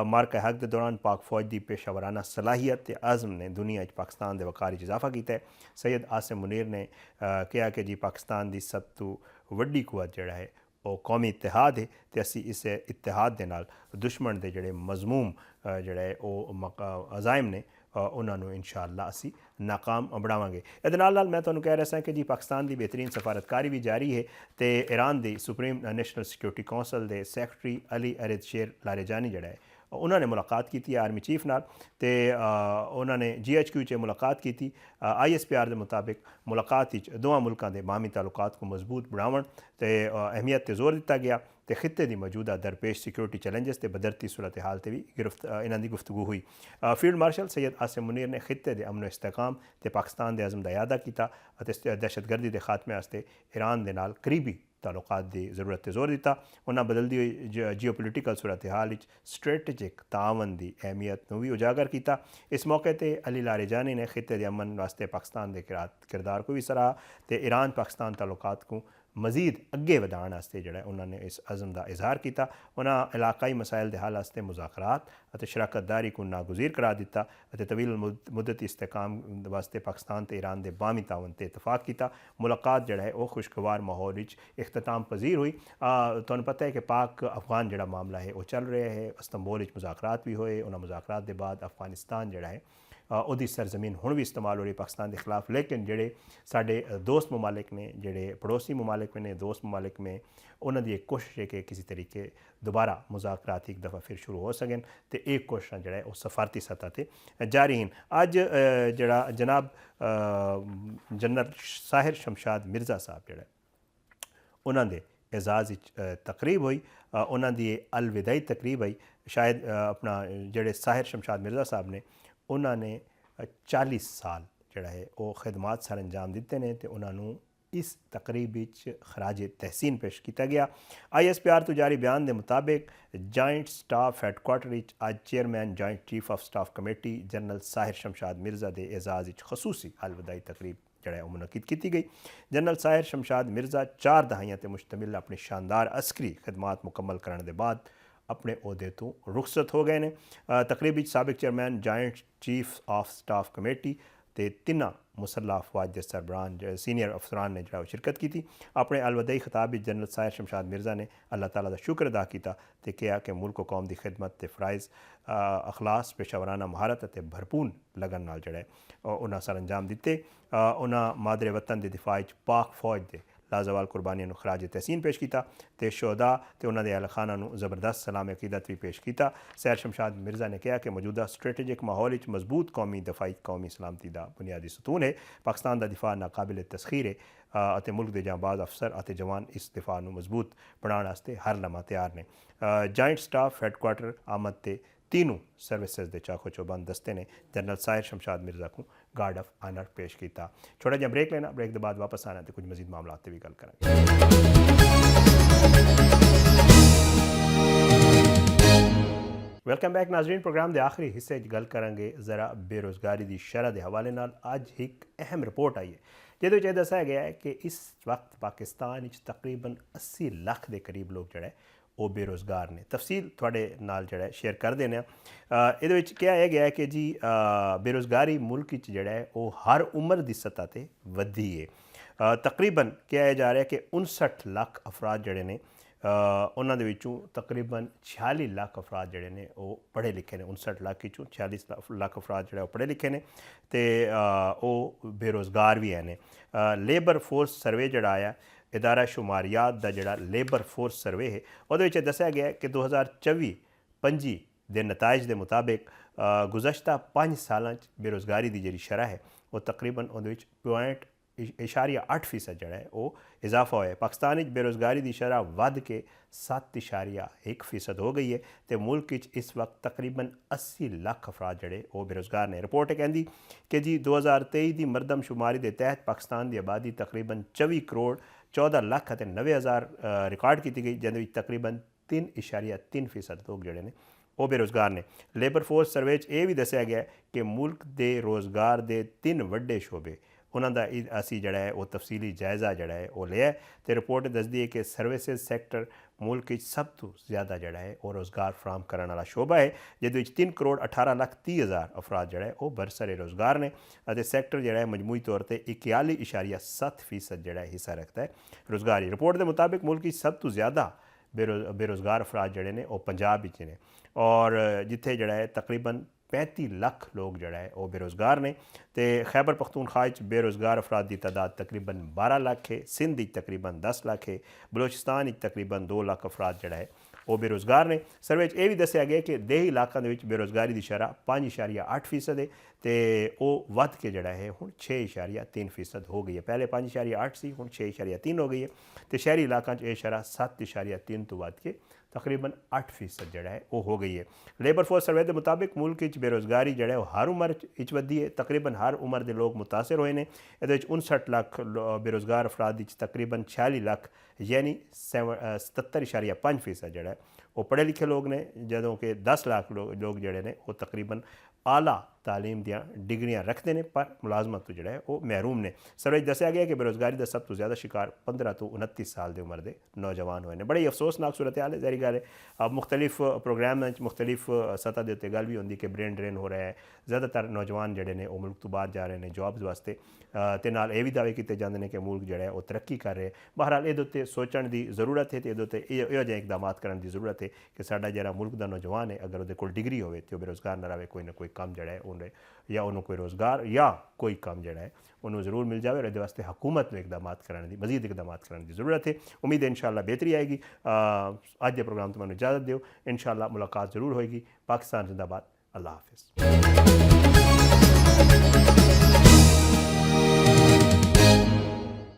मार्का हक के दौरान पाक फौज की पेशावराना सलाहियत ते आज़म ने दुनिया पाकिस्तान के वकार इजाफा किया है। सैयद आसिम मुनीर ने कहा कि जी पाकिस्तान की सब तो वड्डी कुवत जोड़ा है वो कौमी इतिहाद है, तो असी इस इतिहाद के नाल दुश्मन के जोड़े मजमूम जोड़ा है वो अज़ाइम ने उन्होंने इंशाअल्लाह असी नाकाम बनावांगे। ये मैं तुहानूं कह रहा कि जी पाकिस्तान की बेहतरीन सफारतकारी भी जारी है, तो ईरान की सुप्रीम नैशनल सिक्योरिटी कौंसल के सैकटरी अली अरिद शेर लारेजानी जोड़ा है उन्होंने मुलाकात की आर्मी चीफ नाल, तो उन्होंने GHQ च मुलाकात की। ISPR के मुताबिक मुलाकात दोवां मुल्कों के बाहमी ताल्लुकात को मजबूत बनावन तो अहमियत पर जोर दिता गया, तो खिते की मौजूदा दरपेश सिक्योरिटी चैलेंजेस ते बदलती सूरत हाल से भी इन्हां दी गुफ्तगू हुई। फील्ड मार्शल सैयद आसिम मुनीर ने खिते के अमन इस्तेकाम ते पाकिस्तान के अज़म का इआदा किया, दहशतगर्दी के खात्मे वास्ते ईरान के नाल करीबी ताल्लुकात की जरूरत पर जोर दिता। उन्हें बदलती हुई जियो पोलिटिकल सूरत हाल स्ट्रेटजिक तावन की अहमियत को भी उजागर किया। इस मौके पर अली लारेजानी ने खिते के अमन वास्ते पाकिस्तान के किरदार को भी सराहा, तो ईरान पाकिस्तान ताल्लुकात को मजीद अगे वधाने वास्ते जोड़ा उन्होंने इस अज़म का इजहार किया। उन्हें इलाकाई मसाइल के हल वास्ते मुज़ाकरात और शराकतदारी को नागुज़ीर करार दिता, तवील मुद्दती इस्तेकाम वास्ते पाकिस्तान तो ईरान के बाहमी तावन से इतफाक किया। मुलाकात जोड़ा है वो खुशगवार माहौल इख्तिताम पजीर हुई। तुहानूं पता है कि पाक अफगान जोड़ा मामला है वो चल रहा है, इस्तंबुल मुज़ाकरात भी होए, उन्होंने मुज़ाकरात के बाद अफगानिस्तान जोड़ा है ਉਹਦੀ ਸਰਜ਼ਮੀਨ ਹੁਣ ਵੀ ਇਸਤੇਮਾਲ ਹੋ ਰਹੀ ਪਾਕਿਸਤਾਨ ਦੇ ਖਿਲਾਫ। ਲੇਕਿਨ ਜਿਹੜੇ ਸਾਡੇ ਦੋਸਤ ਮਮਾਲਿਕ ਨੇ, ਜਿਹੜੇ ਪੜੋਸੀ ਮਮਾਲਿਕ ਨੇ, ਦੋਸਤ ਮਮਾਲਿਕ ਨੇ, ਉਹਨਾਂ ਦੀ ਇੱਕ ਕੋਸ਼ਿਸ਼ ਹੈ ਕਿ ਕਿਸੇ ਤਰੀਕੇ ਦੁਬਾਰਾ ਮੁਜ਼ਾਕਰਾਤ ਇੱਕ ਦਫਾ ਫਿਰ ਸ਼ੁਰੂ ਹੋ ਸਕਣ ਤੇ ਇਹ ਕੋਸ਼ਿਸ਼ਾਂ ਜਿਹੜਾ ਉਹ ਸਫਾਰਤੀ ਸਤह ਤੇ ਜਾਰੀ ਹਨ। ਅੱਜ ਜਿਹੜਾ ਜਨਾਬ ਜਨਰਲ ਸਾਹਿਰ ਸ਼ਮਸ਼ਾਦ ਮਿਰਜ਼ਾ ਸਾਹਿਬ ਜਿਹੜਾ ਉਹਨਾਂ ਦੇ एजाज़ तकरीब हुई, उन्होंने अलविदाई तकरीब हुई। शायद अपना जोड़े साहिर शमशाद मिर्ज़ा साहब ने उन्होंने 40 साल जोड़ा है वो खिदमात सर अंजाम दिते ने तो उन्होंने इस तकरीब खराज तहसीन पेश किया गया। ISPR तो जारी बयान के मुताबिक जॉइंट स्टाफ हैडकुआटर अज chairman joint chief of staff committee general Sahir Shamshad Mirza के एजाज़ खसूसी अलविदाई तकरीब जड़ा मुनक़िद की गई। जनरल साहिर शमशाद मिर्ज़ा 4 दहाइयां ते मुश्तमिल अपनी शानदार अस्करी खिदमात मुकम्मल करने के बाद अपने अहदे तो रुखसत हो गए ने। तकरीब साबिक chairman joint chief of staff committee ते तिना मुसल्ला अफवाज के सरबरान सीनियर अफसरान ने जो शिरकत की थी। अपने अलविदाई खिताब जनरल साहिर शमशाद मिर्ज़ा ने अल्लाह ताला का शुक्र अदा किया तो कहा कि मुल्क व कौम की खिदमत ते फ़राइज़ अखलास पेशावराना महारत ते भरपूर लगन नाल जड़ा उन्हें सर अंजाम दिते। उन्हें मादरे वतन के दिफा पाक फौज के लाजवाल कुर्बानियों को खराज तहसीन पेश किया तो शोहदा तो उन्होंने अहल खाना ज़बरदस्त सलाम अकीदत भी पेश किया। सैर शमशाद मिर्ज़ा ने कहा कि मौजूदा स्ट्रेटेजिक माहौल मजबूत कौमी दफाई कौमी सलामती का बुनियादी सतून है। पाकिस्तान का दिफा नाकाबिल तस्खीर है मुल्क के जांबाज अफसर और जवान इस दिफा को मजबूत बनाने हर लम्हा तैयार ने। जॉइंट स्टाफ हैडकुआटर आमद के तीनों सर्विसेज के चाको चौबंद दस्ते ने जनरल साहिर शमशाद मिर्ज़ा को गार्ड ऑफ आनर पेश किया। छोटा जहा ब्रेक लेना, ब्रेक के बाद वापस आना तो कुछ मजीद मामला भी गल करेंगे। वेलकम बैक नाजरीन। प्रोग्राम के आखिरी हिस्से गल करेंगे जरा बेरोज़गारी की शरह के हवाले नाल। अज एक अहम रिपोर्ट आई है जिहदे दस्सिया गया है कि इस वक्त पाकिस्तान तकरीबन 80 लाख के करीब लोग जोड़े वो बेरोज़गार ने। तफसील थोड़े नाल जड़ा शेयर कर देने। ये क्या गया है कि जी बेरोज़गारी मुल्क जड़ा है वो हर उम्र की सतह पर वधी है। तकरीबन क्या जा रहा है कि 59 लाख अफराद जड़े ने उन्होंने तकरीबन 46 लाख अफराद जड़े ने वो पढ़े लिखे ने। 59 लाख 46 लाख अफराद जो पढ़े लिखे ने तो वो बेरोज़गार भी हैं। लेबर फोर्स सर्वे जड़ा आया इदारा शुमारियात का जड़ा लेबर फोर्स सर्वे है वो दस्या गया कि 2024-25 के नताइज के मुताबिक गुज़श्ता 5 साल बेरोज़गारी की जी शरह है वो तकरीबन 0.8% जड़ा है वो इजाफा होया। पाकिस्तान बेरोज़गारी की शरह वध के 7.1% हो गई है तो मुल्क इस वक्त तकरीबन 80 लाख अफराद जड़े वो बेरोज़गार ने। रिपोर्ट कहती कि जी 2023 की मरदमशुमारी के तहत पाकिस्तान की आबादी तकरीबन 24 करोड़ 14 लाख 90,000 रिकॉर्ड की गई जिन्हें तकरीबन 3.3% लोग जड़े ने वो बेरोज़गार ने। लेबर फोर्स सर्वे ये भी दस्या गया कि मुल्क के रोज़गार के 3 वड्डे शोबे उन्होंने असी जड़ा है वो तफसीली जायज़ा जड़ा है वो लिया तो रिपोर्ट दसदी है कि सर्विसेज सैक्टर मुल्क सब तो ज़्यादा जड़ा है वो रोज़गार फराम करने वाला शोबा है जिद 3 करोड़ 18 लाख 30,000 अफराद जड़ा है वो बरसरे रोज़गार ने। सैक्टर जड़ा है मजमूई तौर पर 41.7% जड़ा है हिस्सा रखता है रोज़गारी। रिपोर्ट के मुताबिक मुल्क सब तो ज़्यादा बेरोज़गार अफराद जड़े ने वो पंजाब ने और जिथे जड़ा है तकरीबन 35 लाख लोग जड़ा है वो बेरोज़गार ने। तो खैबर पख्तूनख्वा बेरोज़गार अफराद की तादाद तकरीबन 12 लाख है। सिंध तकरीबन 10 लाख है। बलोचिस्तान तकरीबन 2 लाख अफराद जड़ा है वो बेरोज़गार ने। सर्वे ये भी दस्या गया कि देही इलाकों के बेरोज़गारी की शरह 5.8% है तो वो वध के जड़ा है हुण 6.3% हो गई है। पहले 5.8 सी हुण 6.3 हो गई है तो शहरी इलाकों ये शरह 7.3 तो वध के तकरीबन 8% जड़ा है वो हो गई है। लेबर फोर्स सर्वे के मुताबिक मुल्क बेरोज़गारी जड़ा है वो हर उम्र वधी है। तकरीबन हर उम्र के लोग मुतासर होए हैं। ये 59 लाख बेरोज़गार अफराद तकरीबन 46 लाख यानी 77.5% जड़ा है वो पढ़े लिखे लोग ने जदों कि 10 लाख लोग जड़े ने वो तकरीबन आला तालीम दियाँ डिग्रियाँ रखते हैं पर मुलाजमत तो जड़ा है वो महरूम ने। सर्वे दस्या गया कि बेरोज़गारी का सब तो ज़्यादा शिकार 15 तो 29 साल की उम्र के नौजवान हुए हैं। बड़ी अफसोसनाक सूरत हाल है। जारी गल है अब मुख्तलिफ प्रोग्राम मुख्तलिफ सतह के उत्ते गल भी होंगी कि ब्रेन ड्रेन हो रहा है। ज़्यादातर नौजवान जड़े ने वो मुल्क तो बाहर जा रहे हैं जॉब्स वास्ते तो नाल ये भी दावे किए जाते हैं कि मुल्क जड़ा है वो तरक्की कर रहे हैं। बहरहाल ये सोचने की जरूरत है तो ये जो इकदाम करने की जरूरत है कि साडा जरा मुल्क का नौजवान है अगर वो डिग्री हो तो बेरोज़गार ना रहे कोई ना कोई काम जड़ा है वो ਸੁਣ ਰਹੇ ਜਾਂ ਉਹਨੂੰ ਕੋਈ ਰੋਜ਼ਗਾਰ ਜਾਂ ਕੋਈ ਕੰਮ ਜਿਹੜਾ ਹੈ ਉਹਨੂੰ ਜ਼ਰੂਰ ਮਿਲ ਜਾਵੇ ਔਰ ਇਹਦੇ ਵਾਸਤੇ ਹਕੂਮਤ ਨੂੰ ਇਕਦਾਮਾਤ ਕਰਨ ਦੀ ਮਜ਼ੀਦ ਇਕਦਾਮਾਤ ਕਰਨ ਦੀ ਜ਼ਰੂਰਤ ਹੈ। ਉਮੀਦ ਹੈ ਇਨਸ਼ਾਅੱਲਾ ਬਿਹਤਰੀ ਆਏਗੀ। ਅੱਜ ਦੇ ਪ੍ਰੋਗਰਾਮ ਤੋਂ ਮੈਨੂੰ ਇਜਾਜ਼ਤ ਦਿਓ, ਇਨਸ਼ਾਅੱਲਾ ਮੁਲਾਕਾਤ ਜ਼ਰੂਰ ਹੋਏਗੀ। ਪਾਕਿਸਤਾਨ ਜ਼ਿੰਦਾਬਾਦ। ਅੱਲਾਹ ਹਾਫਿਜ਼।